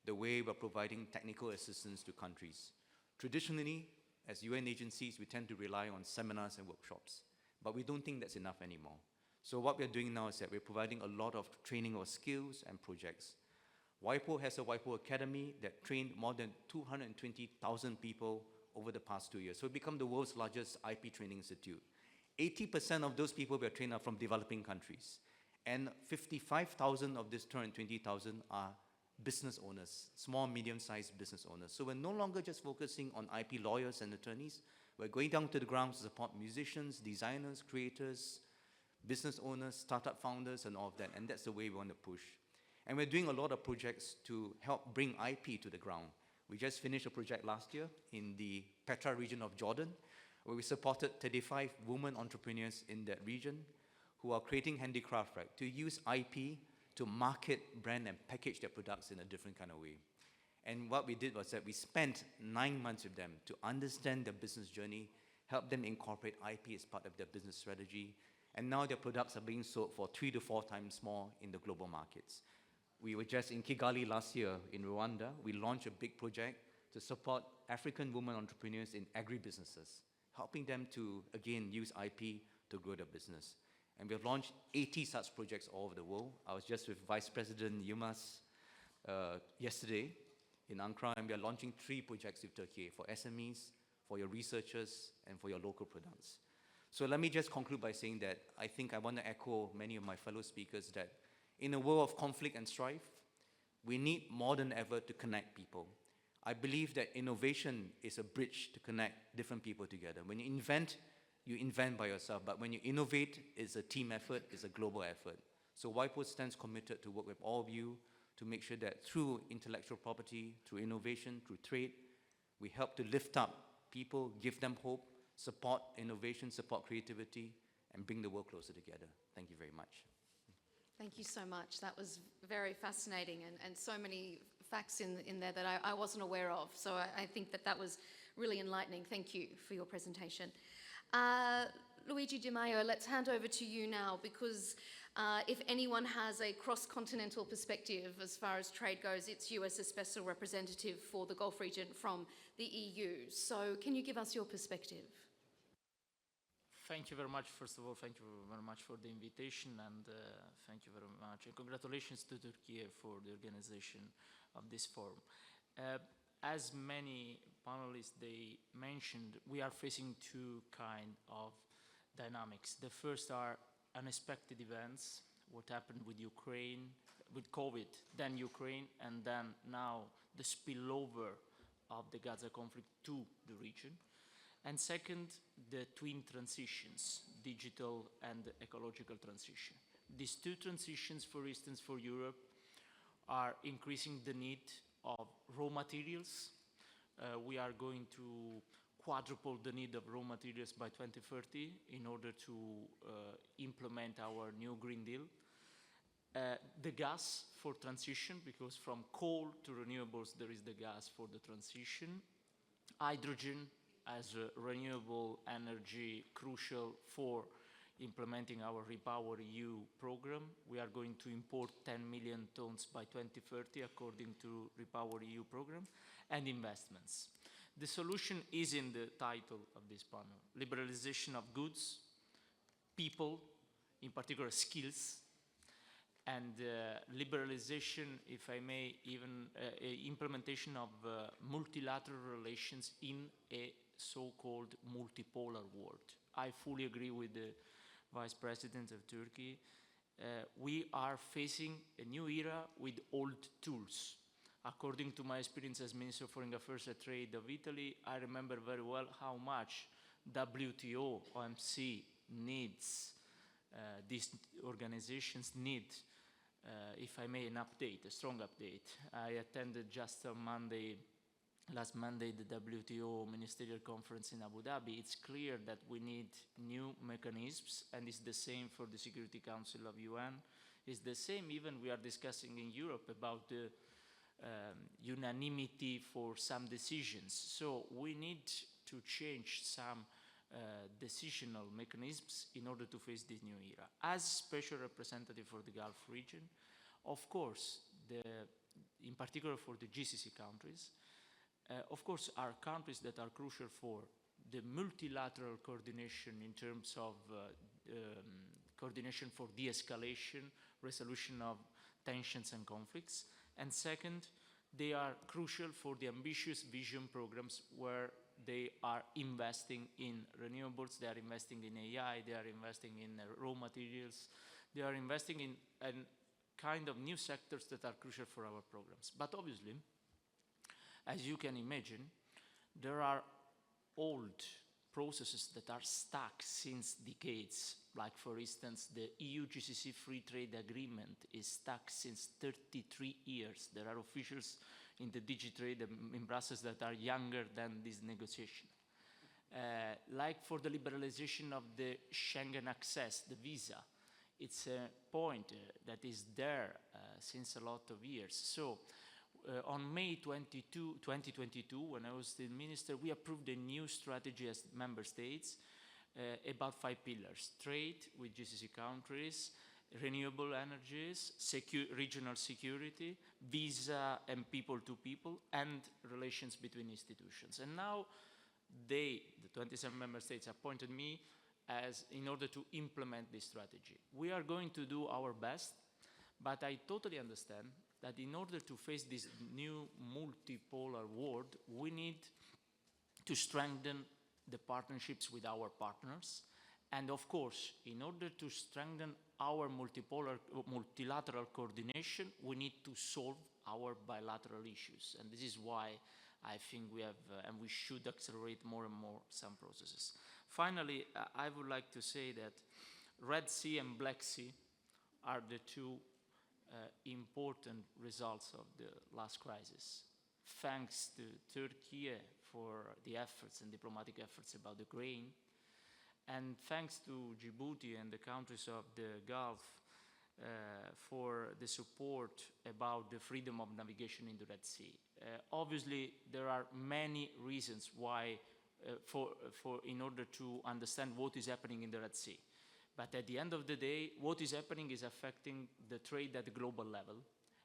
the way we're providing technical assistance to countries. Traditionally, as UN agencies, we tend to rely on seminars and workshops, but we don't think that's enough anymore. So what we're doing now is that we're providing a lot of training of skills and projects. WIPO has a WIPO Academy that trained more than 220,000 people over the past 2 years. So we've become the world's largest IP training institute. 80% of those people we are trained are from developing countries. And 55,000 of this 220,000 are business owners, small, medium-sized business owners. So we're no longer just focusing on IP lawyers and attorneys. We're going down to the ground to support musicians, designers, creators, business owners, startup founders, and all of that. And that's the way we want to push. And we're doing a lot of projects to help bring IP to the ground. We just finished a project last year in the Petra region of Jordan, where we supported 35 women entrepreneurs in that region who are creating handicraft, right, to use IP to market, brand, and package their products in a different kind of way. And what we did was that we spent 9 months with them to understand their business journey, help them incorporate IP as part of their business strategy, and now their products are being sold for 3 to 4 times more in the global markets. We were just in Kigali last year in Rwanda. We launched a big project to support African women entrepreneurs in agribusinesses, helping them to, again, use IP to grow their business. And we have launched 80 such projects all over the world. I was just with Vice President Yilmaz yesterday in Ankara, and we are launching 3 projects with Turkey for SMEs, for your researchers, and for your local products. So let me just conclude by saying that I think I want to echo many of my fellow speakers that in a world of conflict and strife, we need more than ever to connect people. I believe that innovation is a bridge to connect different people together. When you invent by yourself, but when you innovate, it's a team effort, it's a global effort. So WIPO stands committed to work with all of you to make sure that through intellectual property, through innovation, through trade, we help to lift up people, give them hope, support innovation, support creativity, and bring the world closer together. Thank you very much. Thank you so much. That was very fascinating and so many facts in there that I wasn't aware of. So I think that was really enlightening. Thank you for your presentation. Luigi Di Maio, let's hand over to you now because if anyone has a cross-continental perspective as far as trade goes, it's you as a special representative for the Gulf region from the EU. So can you give us your perspective? Thank you very much. First of all, thank you very much for the invitation and thank you very much. And congratulations to Turkey for the organization of this forum. As many panelists they mentioned, we are facing 2 kinds of dynamics. The first are unexpected events, what happened with Ukraine, with COVID, then Ukraine, and then now the spillover of the Gaza conflict to the region. And second, the twin transitions, digital and ecological transition. These 2 transitions, for instance, for Europe, are increasing the need of raw materials. We are going to quadruple the need of raw materials by 2030 in order to implement our new Green Deal. the gas for transition, because from coal to renewables there is the gas for the transition. Hydrogen as a renewable energy crucial for implementing our Repower EU program. We are going to import 10 million tons by 2030 according to Repower EU program, and investments. The solution is in the title of this panel: liberalization of goods, people, in particular skills, and liberalization, if I may, even implementation of multilateral relations in a so-called multipolar world. I fully agree with the Vice President of Turkey. We are facing a new era with old tools. According to my experience as Minister of Foreign Affairs and Trade of Italy, I remember very well how much WTO, OMC needs, these organizations need, if I may, an update, a strong update. I attended just on Monday, last Monday, the WTO Ministerial Conference in Abu Dhabi. It's clear that we need new mechanisms, and it's the same for the Security Council of UN. It's the same even we are discussing in Europe about the unanimity for some decisions. So we need to change some decisional mechanisms in order to face this new era. As special representative for the Gulf region, of course, in particular for the GCC countries, of course, are countries that are crucial for the multilateral coordination in terms of coordination for de-escalation, resolution of tensions and conflicts. And second, they are crucial for the ambitious vision programs where they are investing in renewables, they are investing in AI, they are investing in raw materials, they are investing in kind of new sectors that are crucial for our programs. But obviously, as you can imagine, there are old processes that are stuck since decades. Like, for instance, the EU-GCC Free Trade Agreement is stuck since 33 years. There are officials in the DigiTrade in Brussels that are younger than this negotiation. Like for the liberalization of the Schengen access, the visa, it's a point that is there since a lot of years. So on May 22, 2022, when I was the minister, we approved a new strategy as member states about 5 pillars: trade with GCC countries, renewable energies, regional security, visa and people to people, and relations between institutions. And now the 27 member states appointed me in order to implement this strategy. We are going to do our best, but I totally understand that in order to face this new multipolar world, we need to strengthen the partnerships with our partners. And of course, in order to strengthen our multilateral coordination, we need to solve our bilateral issues. And this is why I think we have, and we should accelerate more and more some processes. Finally, I would like to say that Red Sea and Black Sea are the two important results of the last crisis. Thanks to Turkey for the efforts and diplomatic efforts about the grain, and thanks to Djibouti and the countries of the Gulf for the support about the freedom of navigation in the Red Sea. Obviously, there are many reasons why, in order to understand what is happening in the Red Sea. But at the end of the day, what is happening is affecting the trade at the global level,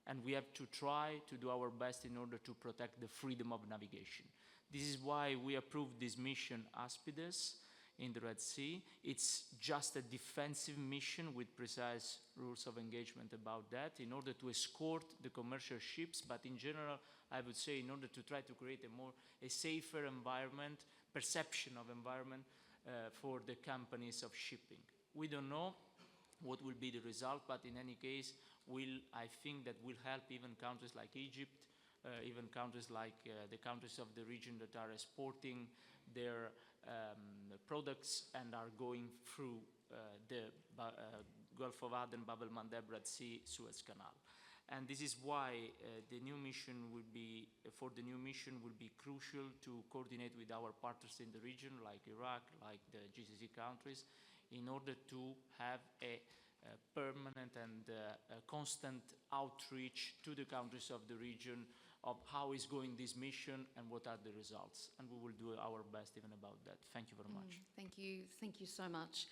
and we have to try to do our best in order to protect the freedom of navigation. This is why we approved this mission Aspides in the Red Sea. It's just a defensive mission with precise rules of engagement about that in order to escort the commercial ships, but in general, I would say in order to try to create a safer environment, perception of environment for the companies of shipping. We don't know what will be the result, but in any case, I think that will help even countries like Egypt, even countries like the countries of the region that are exporting their products and are going through the Gulf of Aden, Bab el-Mandeb, Red Sea, Suez Canal. And this is why the new mission will be crucial to coordinate with our partners in the region, like Iraq, like the GCC countries, in order to have a permanent and constant outreach to the countries of the region of how is going this mission and what are the results. And we will do our best even about that. Thank you very much. Thank you so much.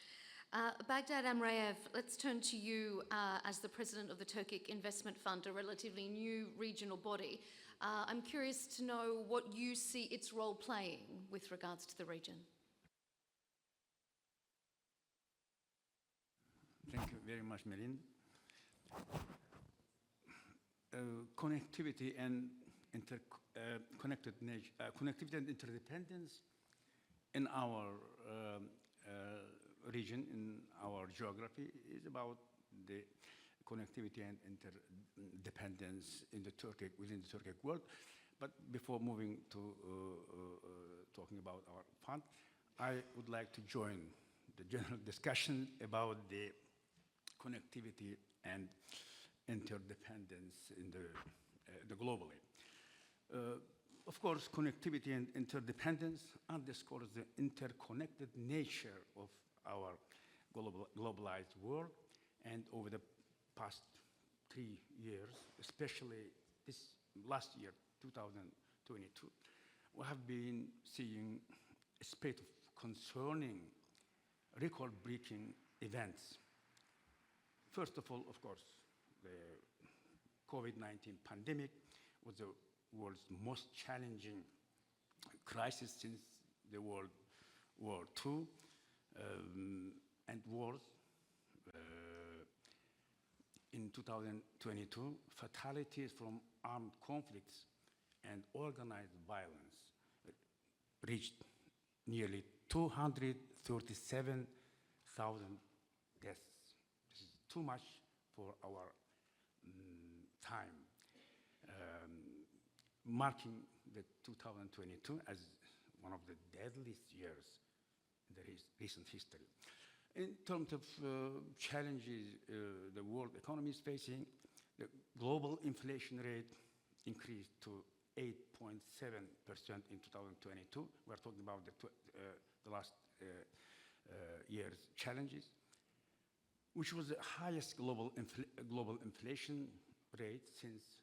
Baghdad Amraev, let's turn to you as the president of the Turkic Investment Fund, a relatively new regional body. I'm curious to know what you see its role playing with regards to the region. Thank you very much, Melin. Connectivity and connectivity and interdependence in our region, in our geography, is about the connectivity and interdependence in the within the Turkic world. But before moving to talking about our fund, I would like to join the general discussion about the connectivity and interdependence in the globally. Of course, connectivity and interdependence underscores the interconnected nature of our globalized world, and over the past 3 years, especially this last year, 2022, we have been seeing a spate of concerning, record-breaking events. First of all, of course, the COVID-19 pandemic was the world's most challenging crisis since the World War II, and wars. In 2022, fatalities from armed conflicts and organized violence reached nearly 237,000 deaths. This is too much for our time, marking the 2022 as one of the deadliest years in the recent history. In terms of challenges the world economy is facing, the global inflation rate increased to 8.7% in 2022. We're talking about the last year's challenges, which was the highest global inflation rate since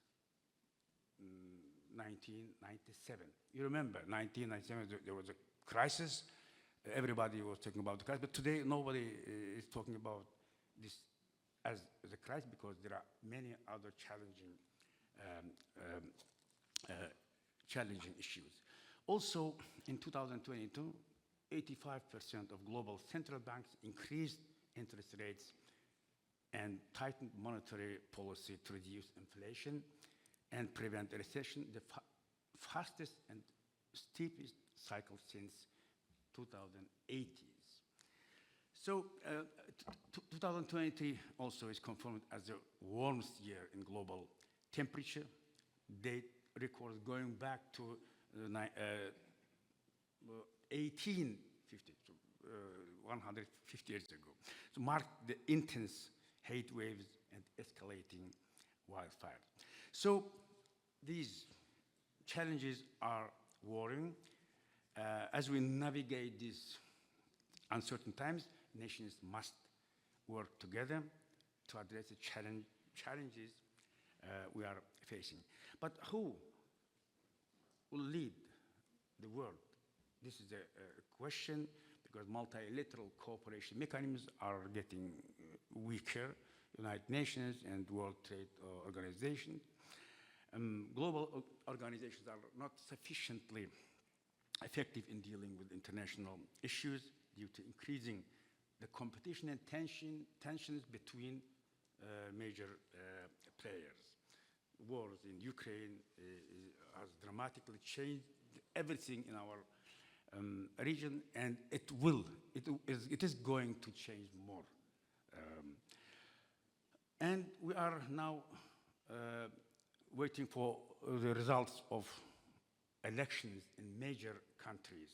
1997. You remember, 1997, there was a crisis. Everybody was talking about the crisis, but today nobody is talking about this as a crisis because there are many other challenging issues. Also, in 2022, 85% of global central banks increased interest rates and tightened monetary policy to reduce inflation and prevent a recession, the fastest and steepest cycle since 2080s. So 2020 also is confirmed as the warmest year in global temperature. Date records going back to 1850, 150 years ago. So marked the intense heat waves and escalating wildfires. So these challenges are worrying. As we navigate these uncertain times, nations must work together to address the challenges we are facing. But who will lead the world? This is a question because multilateral cooperation mechanisms are getting weaker. United Nations and World Trade Organization. Global organizations are not sufficiently effective in dealing with international issues due to increasing the competition and tensions between major players. Wars in Ukraine has dramatically changed everything in our region, and it is going to change more. And we are now waiting for the results of elections in major countries.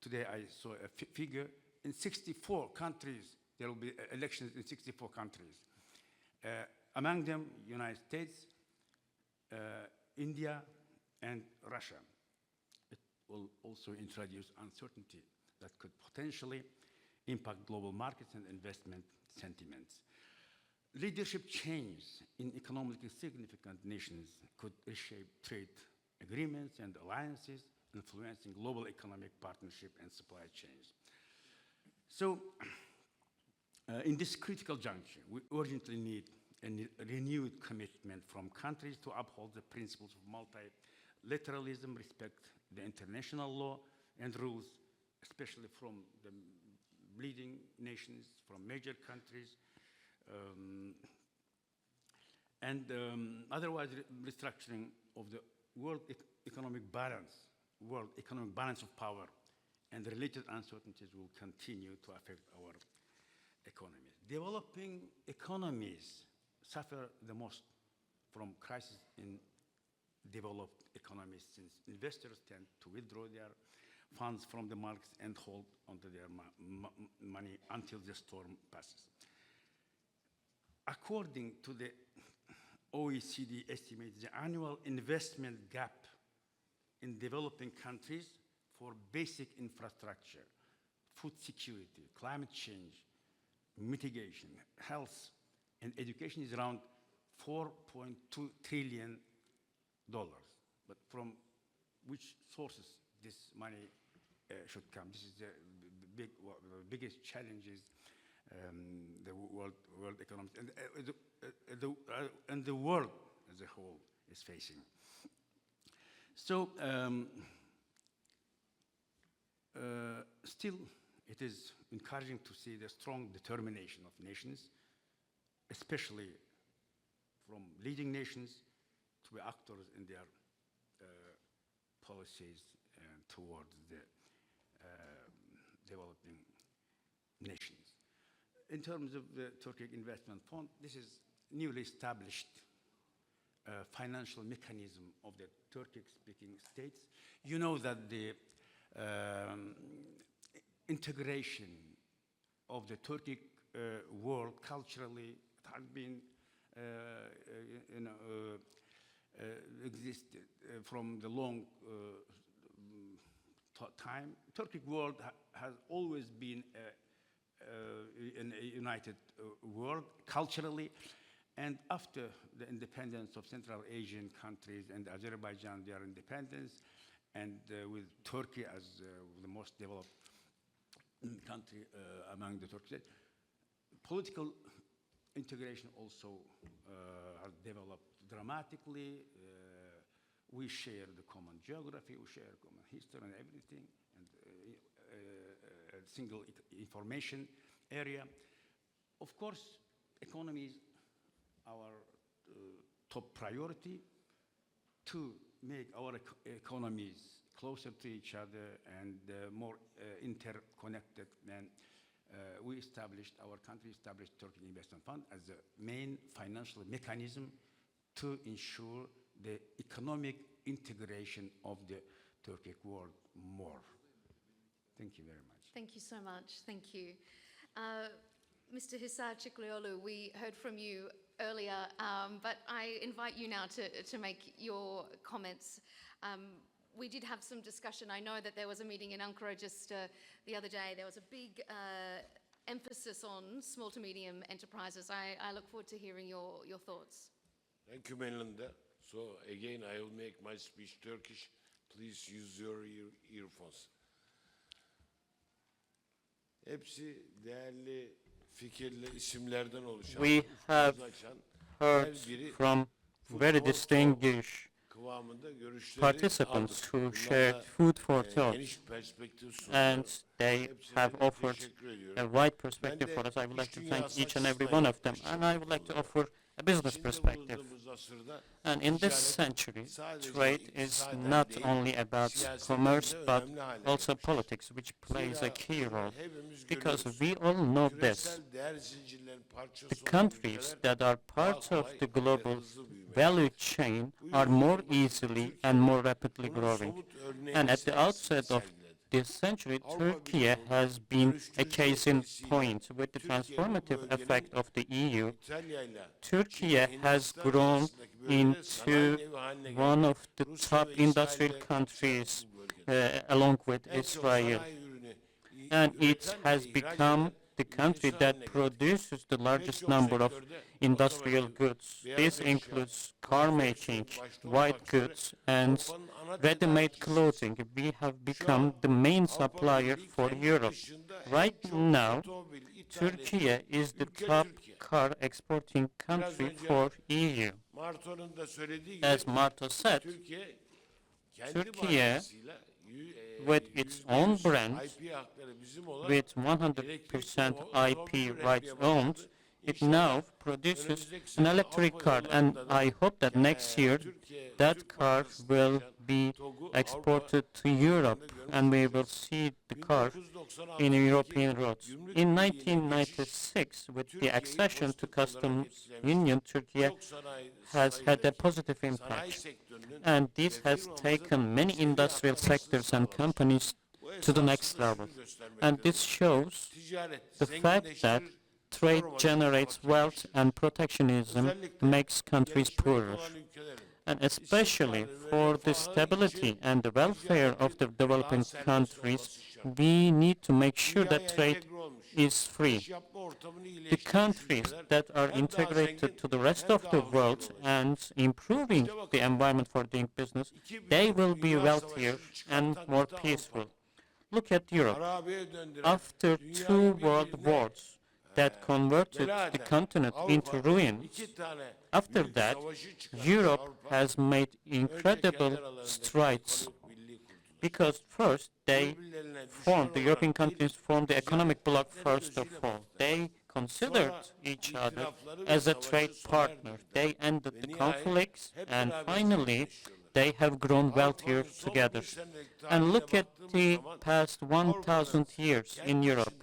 Today I saw a figure. In 64 countries, there will be elections in 64 countries. Among them, United States, India, and Russia. It will also introduce uncertainty that could potentially impact global markets and investment sentiments. leadership change in economically significant nations could reshape trade agreements and alliances, influencing global economic partnership and supply chains. So, in this critical juncture, we urgently need a renewed commitment from countries to uphold the principles of multilateralism, respect the international law and rules, especially from the leading nations, from major countries, otherwise restructuring of the world economic balance of power and the related uncertainties will continue to affect our economies. Developing economies suffer the most from crisis in developed economies since investors tend to withdraw their funds from the markets and hold onto their money until the storm passes. According to the OECD estimates, the annual investment gap in developing countries for basic infrastructure, food security, climate change, mitigation, health, and education is around $4.2 trillion. But from which sources this money should come? This is the biggest challenges the world economy and the world as a whole is facing. So still, it is encouraging to see the strong determination of nations, especially from leading nations to be actors in their policies towards the developing nations. In terms of the Turkic Investment Fund, this is newly established financial mechanism of the Turkic-speaking states. You know that the integration of the Turkic world culturally has been existed from the long time. Turkic world has always been in a united world culturally, and after the independence of Central Asian countries and Azerbaijan, their independence, and with Turkey as the most developed country among the Turkic states, political integration also has developed dramatically. We share the common geography, we share common history and everything, and a single information area. Of course, economy is our top priority to make our economies closer to each other and more interconnected. And our country established Turkic Investment Fund as the main financial mechanism to ensure the economic integration of the Turkic world more. Thank you very much. Thank you so much. Thank you. Mr. Hisar Çiklioglu, we heard from you earlier, but I invite you now to make your comments. We did have some discussion. I know that there was a meeting in Ankara just the other day. There was a big emphasis on small to medium enterprises. I look forward to hearing your thoughts. Thank you, Melinda. So again, I will make my speech Turkish. Please use your earphones. Hepsi değerli fikirli isimlerden oluşan. We have heard from very distinguished participants who shared food for thought, and they have offered a wide perspective for us. I would like to thank each and every one of them, and I would like to offer a business perspective. And in this century, trade is not only about commerce, but also politics, which plays a key role. Because we all know this, the countries that are part of the global value chain are more easily and more rapidly growing. And at the outset of this century, Turkey has been a case in point. With the transformative effect of the EU, Turkey has grown into one of the top industrial countries along with Israel. And it has become the country that produces the largest number of industrial goods. This includes car making, white goods, and ready-made clothing. We have become the main supplier for Europe. Right now, Turkey is the top car exporting country for EU. As Marto said, Turkey, with its own brand, with 100% IP rights owned, it now produces an electric car, and I hope that next year that car will be exported to Europe and we will see the car in European roads. In 1996, with the accession to customs union, Turkey has had a positive impact, and this has taken many industrial sectors and companies to the next level. And this shows the fact that trade generates wealth and protectionism makes countries poorer. And especially for the stability and the welfare of the developing countries, we need to make sure that trade is free. The countries that are integrated to the rest of the world and improving the environment for doing business, they will be wealthier and more peaceful. Look at Europe. After two world wars that converted the continent into ruins, after that, Europe has made incredible strides because first the European countries formed the economic bloc first of all. They considered each other as a trade partner. They ended the conflicts and finally they have grown wealthier together. And look at the past 1,000 years in Europe.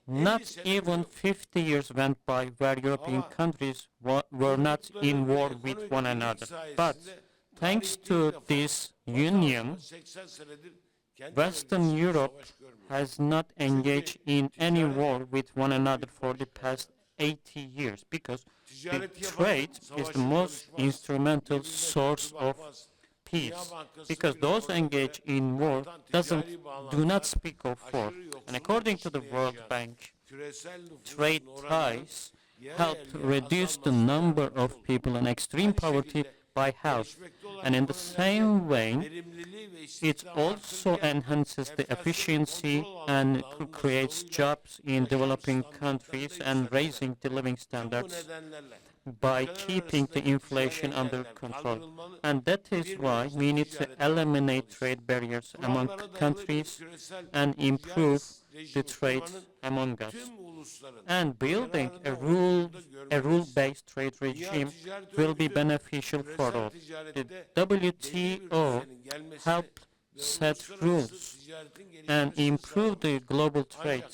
Not even 50 years went by where European countries were not in war with one another. But thanks to this union, Western Europe has not engaged in any war with one another for the past 80 years because the trade is the most instrumental source of peace, because those engaged in war do not speak of war. And according to the World Bank, trade ties help reduce the number of people in extreme poverty by half. And in the same way, it also enhances the efficiency and creates jobs in developing countries and raising the living standards by keeping the inflation under control. And that is why we need to eliminate trade barriers among countries and improve the trade among us. And building a rule-based trade regime will be beneficial for all. The WTO helped set rules and improve the global trade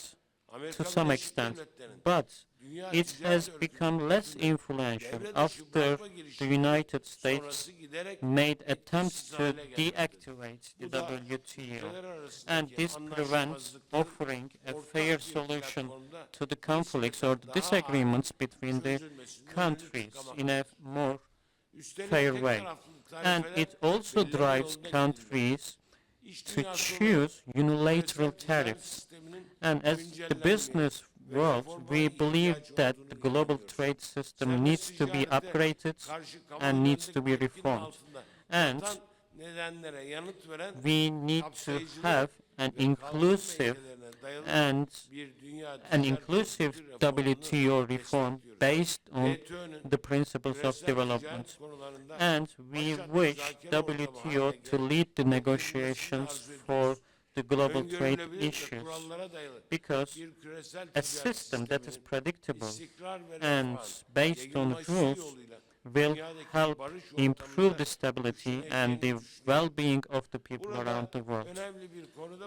to some extent, but it has become less influential after the United States made attempts to deactivate the WTO, and this prevents offering a fair solution to the conflicts or the disagreements between the countries in a more fair way. And it also drives countries to choose unilateral tariffs. And as the business world, we believe that the global trade system needs to be upgraded and needs to be reformed. And we need to have an inclusive WTO reform based on the principles of development. And we wish WTO to lead the negotiations for the global trade issues, because a system that is predictable and based on rules will help improve the stability and the well-being of the people around the world.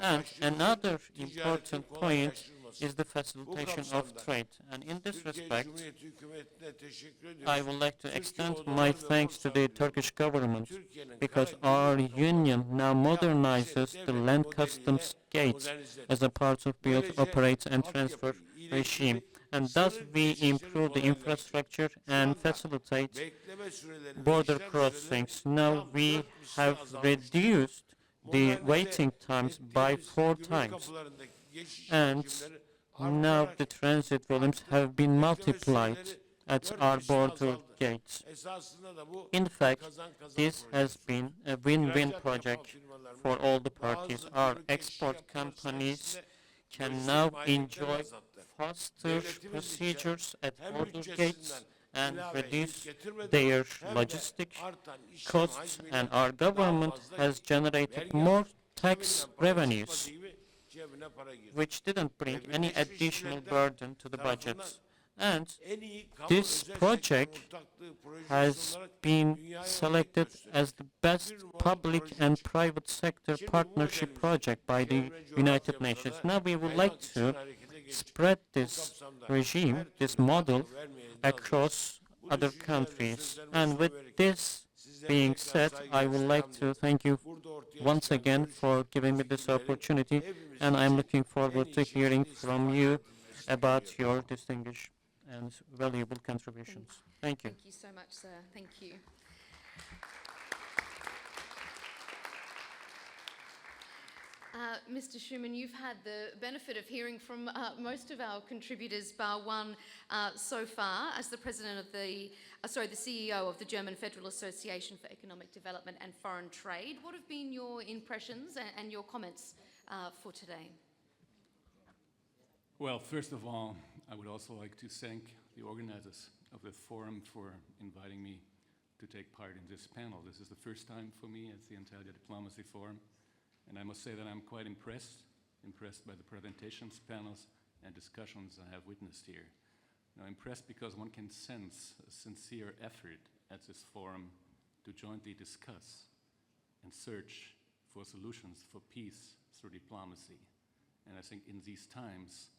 And another important point is the facilitation of trade. And in this respect, I would like to extend my thanks to the Turkish government, because our union now modernizes the land customs gates as a part of build, operate and transfer regime. And thus we improve the infrastructure and facilitate border crossings. Now we have reduced the waiting times by 4 times. And now the transit volumes have been multiplied at our border gates. In fact, this has been a win-win project for all the parties. Our export companies can now enjoy faster procedures at border gates and reduce their logistic costs, and our government has generated more tax revenues, which didn't bring any additional burden to the budgets. And this project has been selected as the best public and private sector partnership project by the United Nations. Now we would like to spread this regime, this model, across other countries. And with this being said, I would like to thank you once again for giving me this opportunity, and I'm looking forward to hearing from you about your distinguished and valuable contributions. Thank you. Thank you so much, sir. Thank you. Mr. Schuman, you've had the benefit of hearing from most of our contributors, bar one, so far, as the president of the CEO of the German Federal Association for Economic Development and Foreign Trade. What have been your impressions and your comments for today? Well, first of all, I would also like to thank the organizers of the forum for inviting me to take part in this panel. This is the first time for me at the Interdependence Forum, and I must say that I'm quite impressed by the presentations, panels, and discussions I have witnessed here. Now, impressed because one can sense a sincere effort at this forum to jointly discuss and search for solutions for peace through diplomacy. And I think in these times,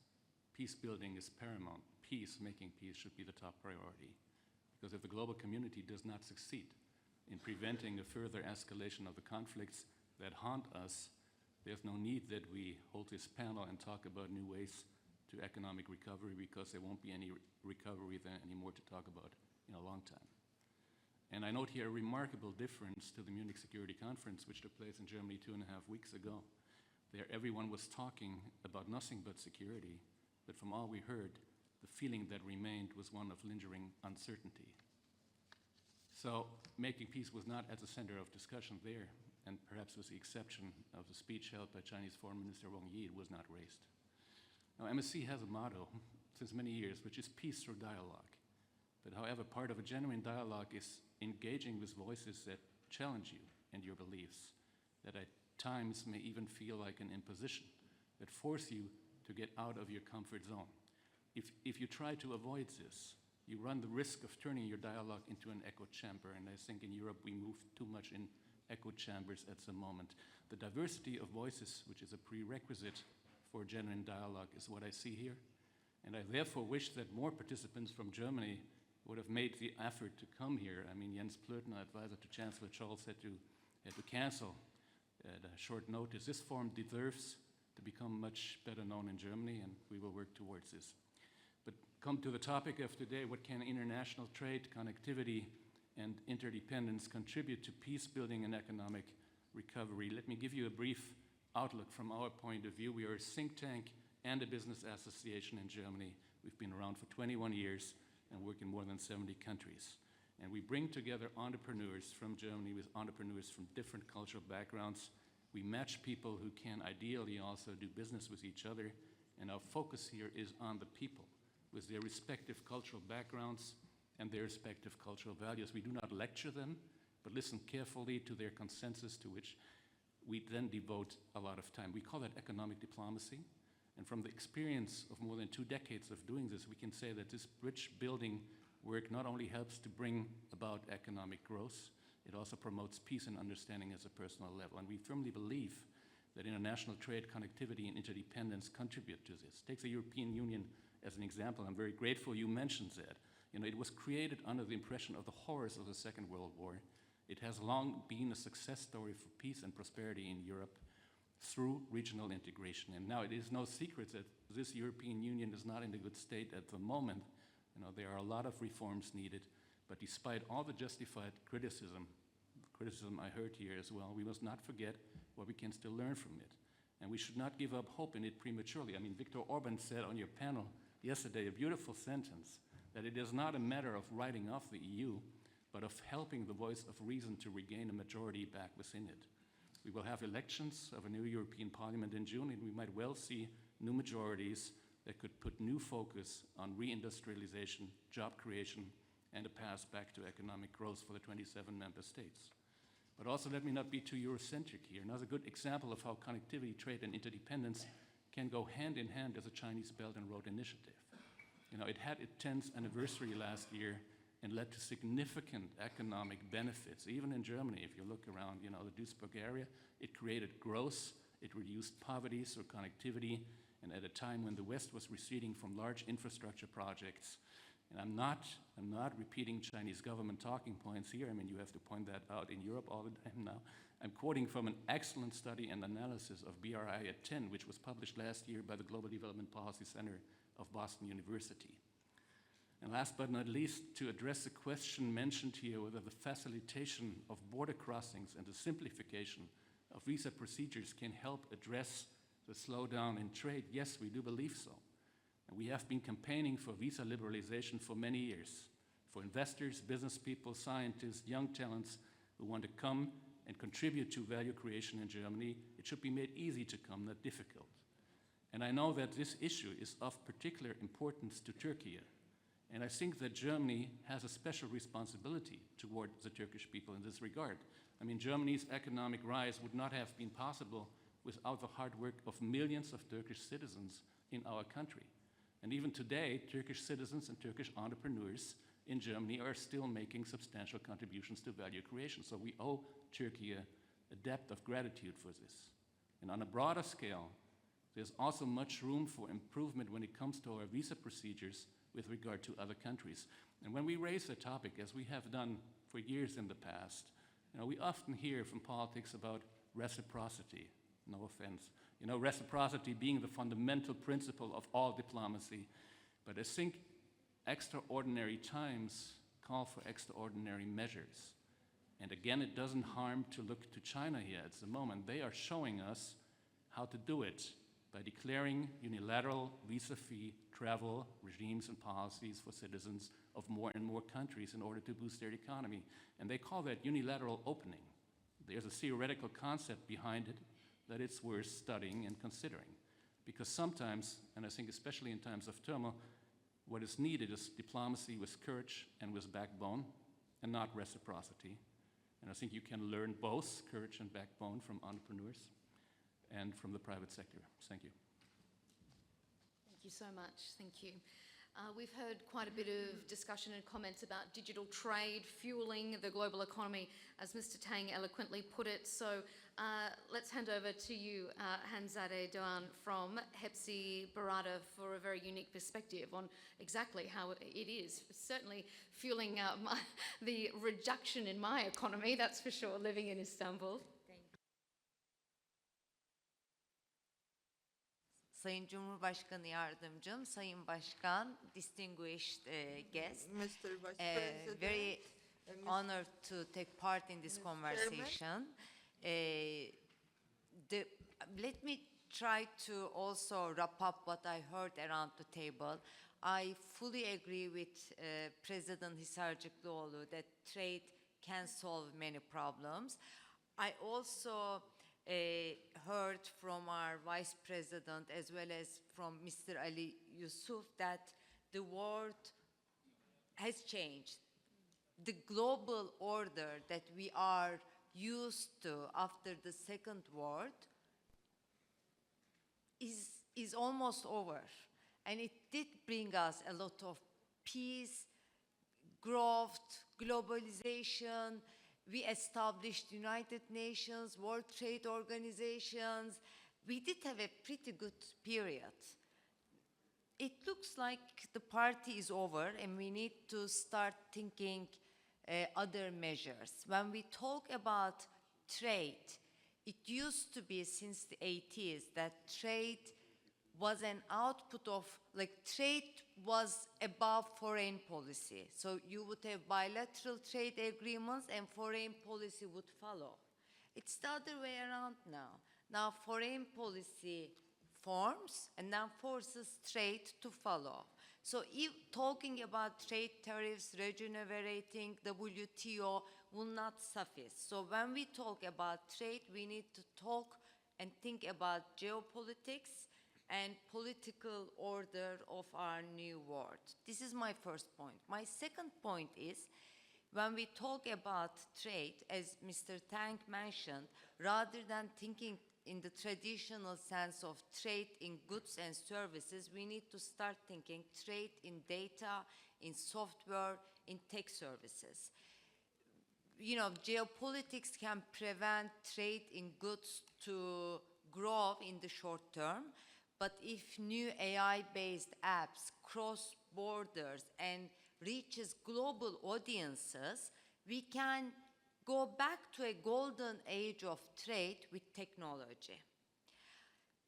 peace building is paramount. Making peace should be the top priority. Because if the global community does not succeed in preventing a further escalation of the conflicts that haunt us, there's no need that we hold this panel and talk about new ways to economic recovery, because there won't be any recovery then anymore to talk about in a long time. And I note here a remarkable difference to the Munich Security Conference, which took place in Germany 2.5 weeks ago. There everyone was talking about nothing but security, but from all we heard, the feeling that remained was one of lingering uncertainty. So making peace was not at the center of discussion there, and perhaps with the exception of the speech held by Chinese Foreign Minister Wang Yi, it was not raised. Now, MSC has a motto since many years, which is peace through dialogue. But however, part of a genuine dialogue is engaging with voices that challenge you and your beliefs, that at times may even feel like an imposition, that force you to get out of your comfort zone. If you try to avoid this, you run the risk of turning your dialogue into an echo chamber, and I think in Europe we move too much in echo chambers at the moment. The diversity of voices, which is a prerequisite for genuine dialogue, is what I see here, and I therefore wish that more participants from Germany would have made the effort to come here. I mean, Jens Plötner, advisor to Chancellor Scholz, had to cancel at a short notice. This forum deserves to become much better known in Germany, and we will work towards this. But come to the topic of today: what can international trade, connectivity, and interdependence contribute to peace building and economic recovery? Let me give you a brief outlook from our point of view. We are a think tank and a business association in Germany. We've been around for 21 years and work in more than 70 countries. And we bring together entrepreneurs from Germany with entrepreneurs from different cultural backgrounds. We match people who can ideally also do business with each other. And our focus here is on the people, with their respective cultural backgrounds and their respective cultural values. We do not lecture them, but listen carefully to their consensus, to which we then devote a lot of time. We call that economic diplomacy. And from the experience of more than 2 decades of doing this, we can say that this bridge building work not only helps to bring about economic growth, it also promotes peace and understanding at a personal level. And we firmly believe that international trade, connectivity, and interdependence contribute to this. Take the European Union as an example. I'm very grateful you mentioned that. You know, it was created under the impression of the horrors of the Second World War. It has long been a success story for peace and prosperity in Europe through regional integration. And now it is no secret that this European Union is not in a good state at the moment. You know, there are a lot of reforms needed, but despite all the justified criticism I heard here as well, we must not forget what we can still learn from it. And we should not give up hope in it prematurely. I mean, Viktor Orban said on your panel yesterday a beautiful sentence, that it is not a matter of writing off the EU, but of helping the voice of reason to regain a majority back within it. We will have elections of a new European Parliament in June, and we might well see new majorities that could put new focus on reindustrialization, job creation, and a path back to economic growth for the 27 member states. But also let me not be too Eurocentric here. Another good example of how connectivity, trade, and interdependence can go hand in hand as a Chinese Belt and Road Initiative. You know, it had its 10th anniversary last year and led to significant economic benefits. Even in Germany, if you look around, you know, the Duisburg area, it created growth, it reduced poverty through connectivity, and at a time when the West was receding from large infrastructure projects. And I'm not repeating Chinese government talking points here. I mean, you have to point that out in Europe all the time now. I'm quoting from an excellent study and analysis of BRI at 10, which was published last year by the Global Development Policy Center of Boston University. And last but not least, to address the question mentioned here, whether the facilitation of border crossings and the simplification of visa procedures can help address the slowdown in trade, yes, we do believe so. And we have been campaigning for visa liberalization for many years, for investors, business people, scientists, young talents who want to come and contribute to value creation in Germany. It should be made easy to come, not difficult. And I know that this issue is of particular importance to Turkey. And I think that Germany has a special responsibility toward the Turkish people in this regard. I mean, Germany's economic rise would not have been possible without the hard work of millions of Turkish citizens in our country. And even today, Turkish citizens and Turkish entrepreneurs in Germany are still making substantial contributions to value creation. So we owe Turkey a debt of gratitude for this. And on a broader scale, there's also much room for improvement when it comes to our visa procedures with regard to other countries. And when we raise the topic, as we have done for years in the past, you know, we often hear from politics about reciprocity. No offense. You know, reciprocity being the fundamental principle of all diplomacy. But I think extraordinary times call for extraordinary measures. And again, it doesn't harm to look to China here at the moment. They are showing us how to do it by declaring unilateral visa-free travel regimes and policies for citizens of more and more countries in order to boost their economy. And they call that unilateral opening. There's a theoretical concept behind it that it's worth studying and considering. Because sometimes, and I think especially in times of turmoil, what is needed is diplomacy with courage and with backbone, and not reciprocity. And I think you can learn both courage and backbone from entrepreneurs and from the private sector. Thank you. Thank you so much. Thank you. We've heard quite a bit of discussion and comments about digital trade fueling the global economy, as Mr. Tang eloquently put it. So let's hand over to you, Hanzade Doğan from Hepsi Barada, for a very unique perspective on exactly how it is. Certainly fueling the reduction in my economy, that's for sure, living in Istanbul. Sayın Cumhurbaşkanı Yardımcım, Sayın Başkan, distinguished guest, Mr. Vice President, very honored to take part in this conversation. Let me try to also wrap up what I heard around the table. I fully agree with President Hisarcıklıoğlu that trade can solve many problems. I also heard from our Vice President as well as from Mr. Ali Yusuf that the world has changed. The global order that we are used to after the Second World is almost over. And it did bring us a lot of peace, growth, globalization. We established United Nations, World Trade Organizations. We did have a pretty good period. It looks like the party is over and we need to start thinking other measures. When we talk about trade, it used to be since the 80s that trade was an output of, like, trade was above foreign policy. So you would have bilateral trade agreements and foreign policy would follow. It's the other way around now. now foreign policy forms and then forces trade to follow. So if talking about trade tariffs, regenerating WTO will not suffice. So when we talk about trade, we need to talk and think about geopolitics and political order of our new world. This is my first point. My second point is, when we talk about trade, as Mr. Tang mentioned, rather than thinking in the traditional sense of trade in goods and services, we need to start thinking trade in data, in software, in tech services. You know, geopolitics can prevent trade in goods to grow in the short term, but if new AI-based apps cross borders and reaches global audiences, we can go back to a golden age of trade with technology.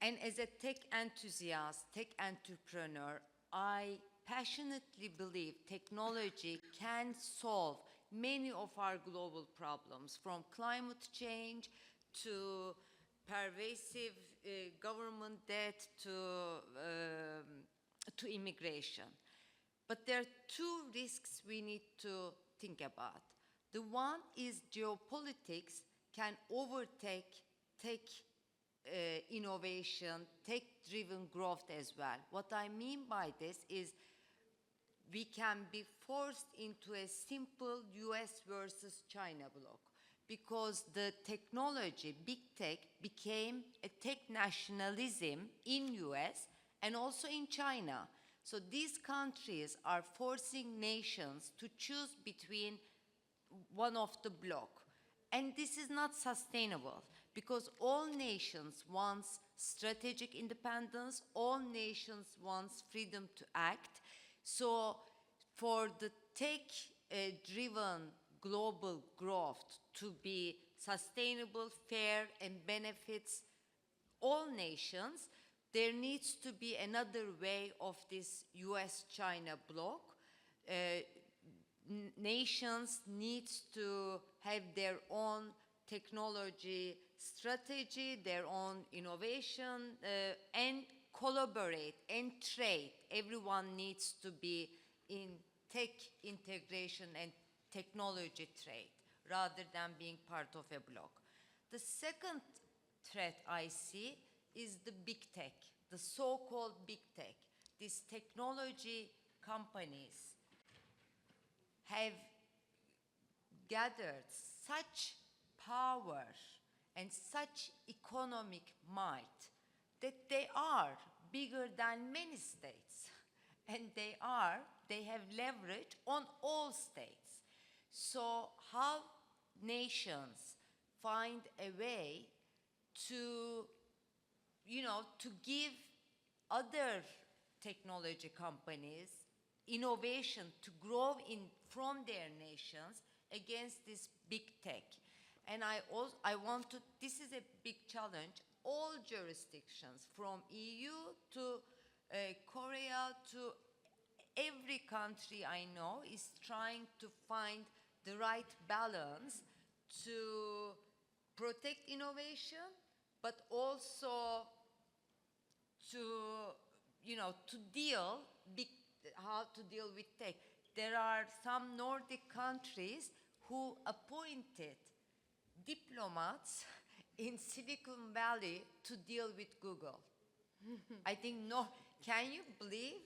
And as a tech enthusiast, tech entrepreneur, I passionately believe technology can solve many of our global problems, from climate change to pervasive government debt to immigration. But there are two risks we need to think about. The one is geopolitics can overtake tech innovation, tech-driven growth as well. What I mean by this is we can be forced into a simple US versus China bloc, because the technology, big tech, became a tech nationalism in US and also in China. So these countries are forcing nations to choose between one of the bloc. And this is not sustainable, because all nations want strategic independence, all nations want freedom to act. So for the tech-driven global growth to be sustainable, fair, and benefits all nations, there needs to be another way of this US-China bloc. Nations need to have their own technology strategy, their own innovation, and collaborate and trade. Everyone needs to be in tech integration and technology trade rather than being part of a bloc. The second threat I see is the big tech, the so-called big tech. These technology companies have gathered such power and such economic might that they are bigger than many states, and they have leverage on all states. So how nations find a way to, to give other technology companies innovation to grow from their nations against this big tech. And I want to, this is a big challenge. All jurisdictions, from EU to Korea to every country I know, is trying to find the right balance to protect innovation, but also to, to deal how to deal with tech. There are some Nordic countries who appointed diplomats in Silicon Valley to deal with Google. I think, no, can you believe?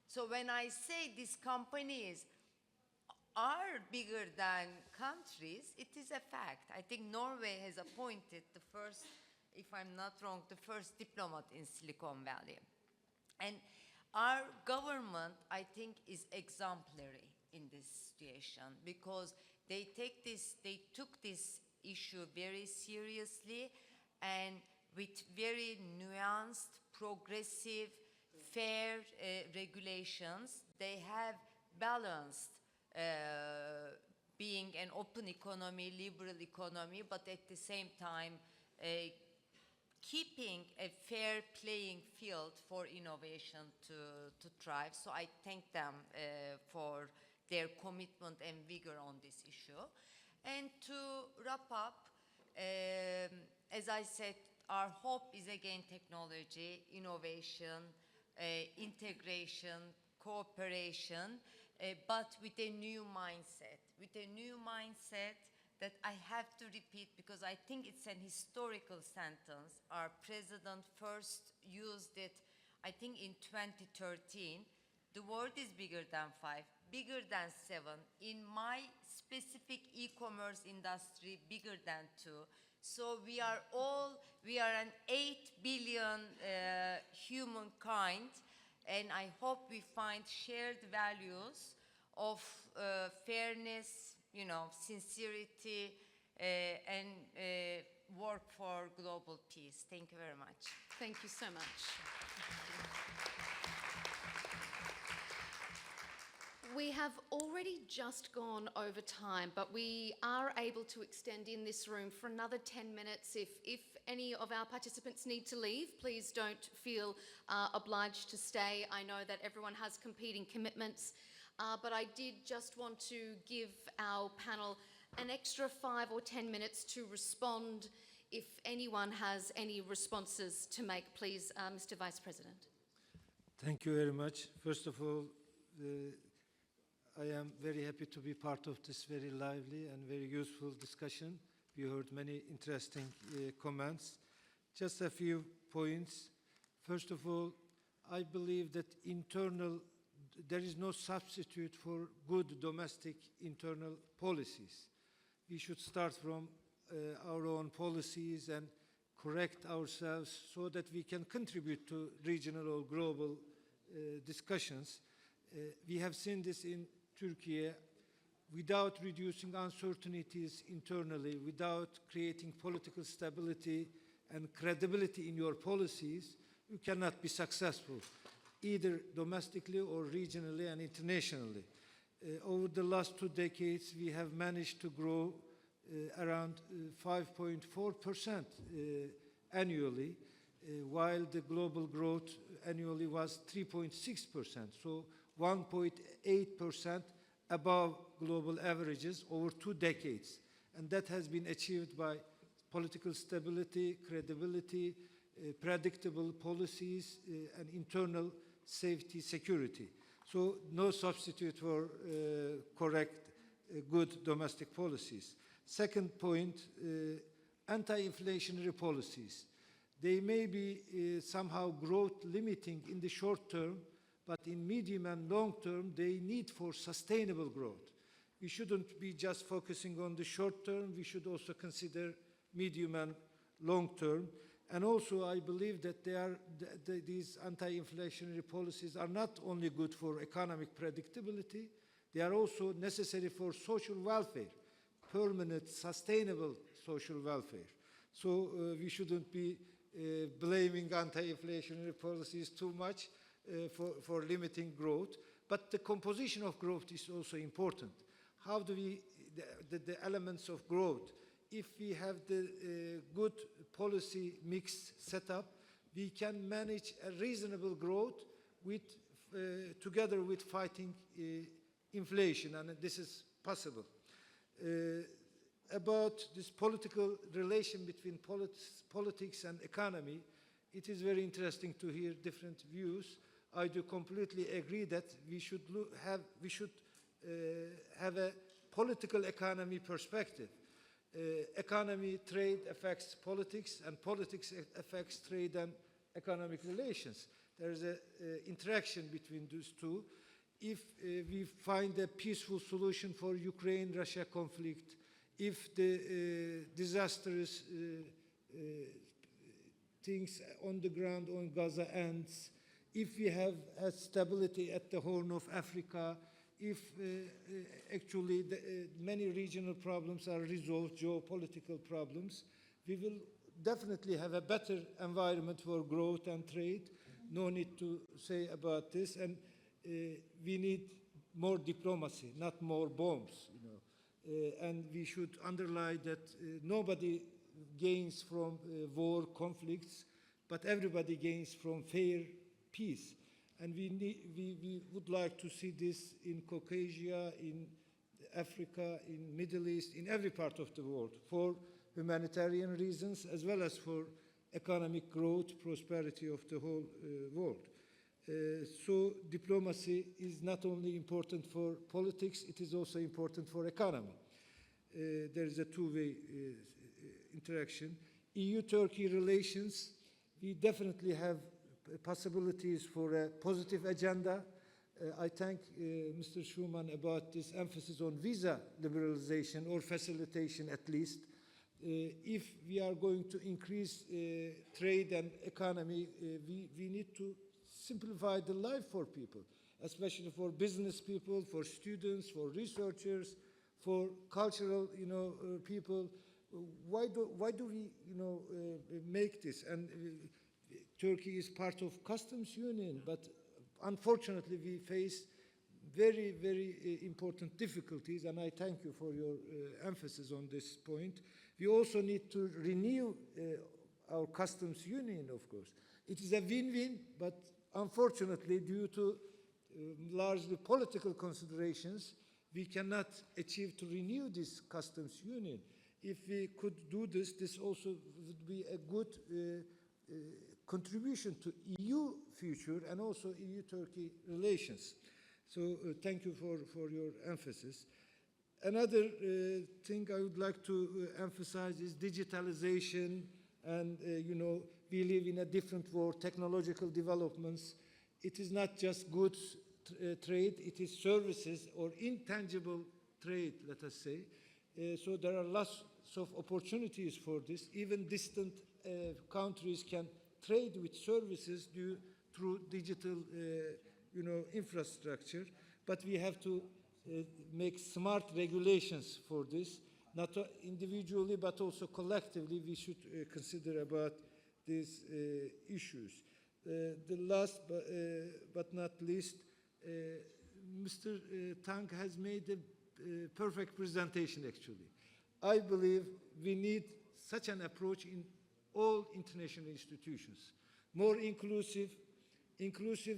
So when I say these companies are bigger than countries, it is a fact. I think Norway has appointed the first, if I'm not wrong, the first diplomat in Silicon Valley. And our government, I think, is exemplary in this situation, because they took this issue very seriously, and with very nuanced, progressive, fair regulations, they have balanced being an open economy, liberal economy, but at the same time keeping a fair playing field for innovation to thrive. So I thank them for their commitment and vigor on this issue. And to wrap up, as I said, our hope is again technology, innovation, integration, cooperation, but with a new mindset. With a new mindset that I have to repeat because I think it's an historical sentence. Our president first used it, I think, in 2013. The world is bigger than 5, bigger than 7. In my specific e-commerce industry, bigger than 2. So we are an 8 billion humankind, and I hope we find shared values of fairness, sincerity, and work for global peace. Thank you very much. Thank you so much. We have already just gone over time, but we are able to extend in this room for another 10 minutes. If any of our participants need to leave, please don't feel obliged to stay. I know that everyone has competing commitments, but I did just want to give our panel an extra 5 or 10 minutes to respond if anyone has any responses to make. Please, Mr. Vice President. Thank you very much. First of all, I am very happy to be part of this very lively and very useful discussion. We heard many interesting comments. Just a few points. First of all, I believe that there is no substitute for good domestic internal policies. We should start from our own policies and correct ourselves so that we can contribute to regional or global discussions. We have seen this in Turkey. Without reducing uncertainties internally, without creating political stability and credibility in your policies, you cannot be successful, either domestically or regionally and internationally. Over the last 2 decades, we have managed to grow around 5.4% annually, while the global growth annually was 3.6%. So 1.8% above global averages over 2 decades. And that has been achieved by political stability, credibility, predictable policies, and internal safety, security. So no substitute for correct, good domestic policies. Second point, anti-inflationary policies. They may be somehow growth limiting in the short term, but in medium and long term, they need for sustainable growth. We shouldn't be just focusing on the short term, we should also consider medium and long term. And also, I believe that these anti-inflationary policies are not only good for economic predictability, they are also necessary for social welfare, permanent, sustainable social welfare. So we shouldn't be blaming anti-inflationary policies too much for limiting growth. But the composition of growth is also important. How do we, the elements of growth, if we have the good policy mix set up, we can manage a reasonable growth together with fighting inflation, and this is possible. About this political relation between politics and economy, it is very interesting to hear different views. I do completely agree that we should have a political economy perspective. Economy, trade affects politics, and politics affects trade and economic relations. There is an interaction between those two. If we find a peaceful solution for Ukraine-Russia conflict, if the disastrous things on the ground on Gaza ends, if we have stability at the Horn of Africa, if actually many regional problems are resolved, geopolitical problems, we will definitely have a better environment for growth and trade. No need to say about this. And we need more diplomacy, not more bombs. And we should underline that nobody gains from war, conflicts, but everybody gains from fair peace. And we would like to see this in Caucasia, in Africa, in Middle East, in every part of the world, for humanitarian reasons as well as for economic growth, prosperity of the whole world. So diplomacy is not only important for politics, it is also important for economy. There is a two-way interaction. EU-Turkey relations, we definitely have possibilities for a positive agenda. I thank Mr. Schuman about this emphasis on visa liberalization or facilitation at least. If we are going to increase trade and economy, we need to simplify the life for people, especially for business people, for students, for researchers, for cultural, people. Why do we, make this? And Turkey is part of customs union, but unfortunately we face very, very important difficulties, and I thank you for your emphasis on this point. We also need to renew our customs union, of course. It is a win-win, but unfortunately, due to largely political considerations, we cannot achieve to renew this customs union. If we could do this, this also would be a good contribution to EU future and also EU-Turkey relations. So thank you for your emphasis. Another thing I would like to emphasize is digitalization, and we live in a different world, technological developments. It is not just goods trade, it is services or intangible trade, let us say. So there are lots of opportunities for this. Even distant countries can trade with services through digital infrastructure, but we have to make smart regulations for this, not individually but also collectively. We should consider about these issues. The last but not least, Mr. Tang has made a perfect presentation actually. I believe we need such an approach in all international institutions. More inclusive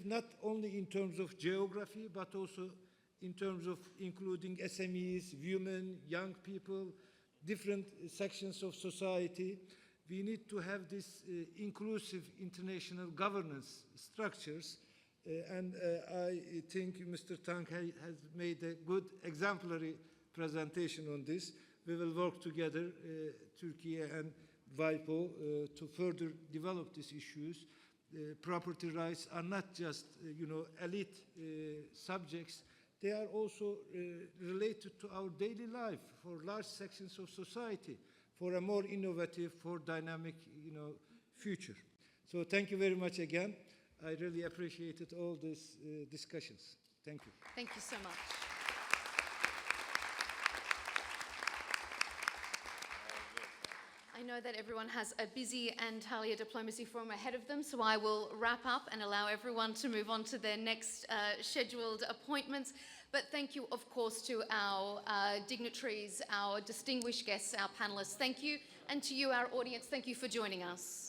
not only in terms of geography, but also in terms of including SMEs, women, young people, different sections of society. We need to have this inclusive international governance structures. And I think Mr. Tang has made a good exemplary presentation on this. We will work together, Turkey and WIPO, to further develop these issues. Property rights are not just, elite subjects. They are also related to our daily life for large sections of society, for a more innovative, for dynamic, future. So thank you very much again. I really appreciated all these discussions. Thank you. Thank you so much. I know that everyone has a busy Antalya Diplomacy Forum ahead of them, so I will wrap up and allow everyone to move on to their next scheduled appointments. But thank you, of course, to our dignitaries, our distinguished guests, our panelists. Thank you. And to you, our audience, thank you for joining us.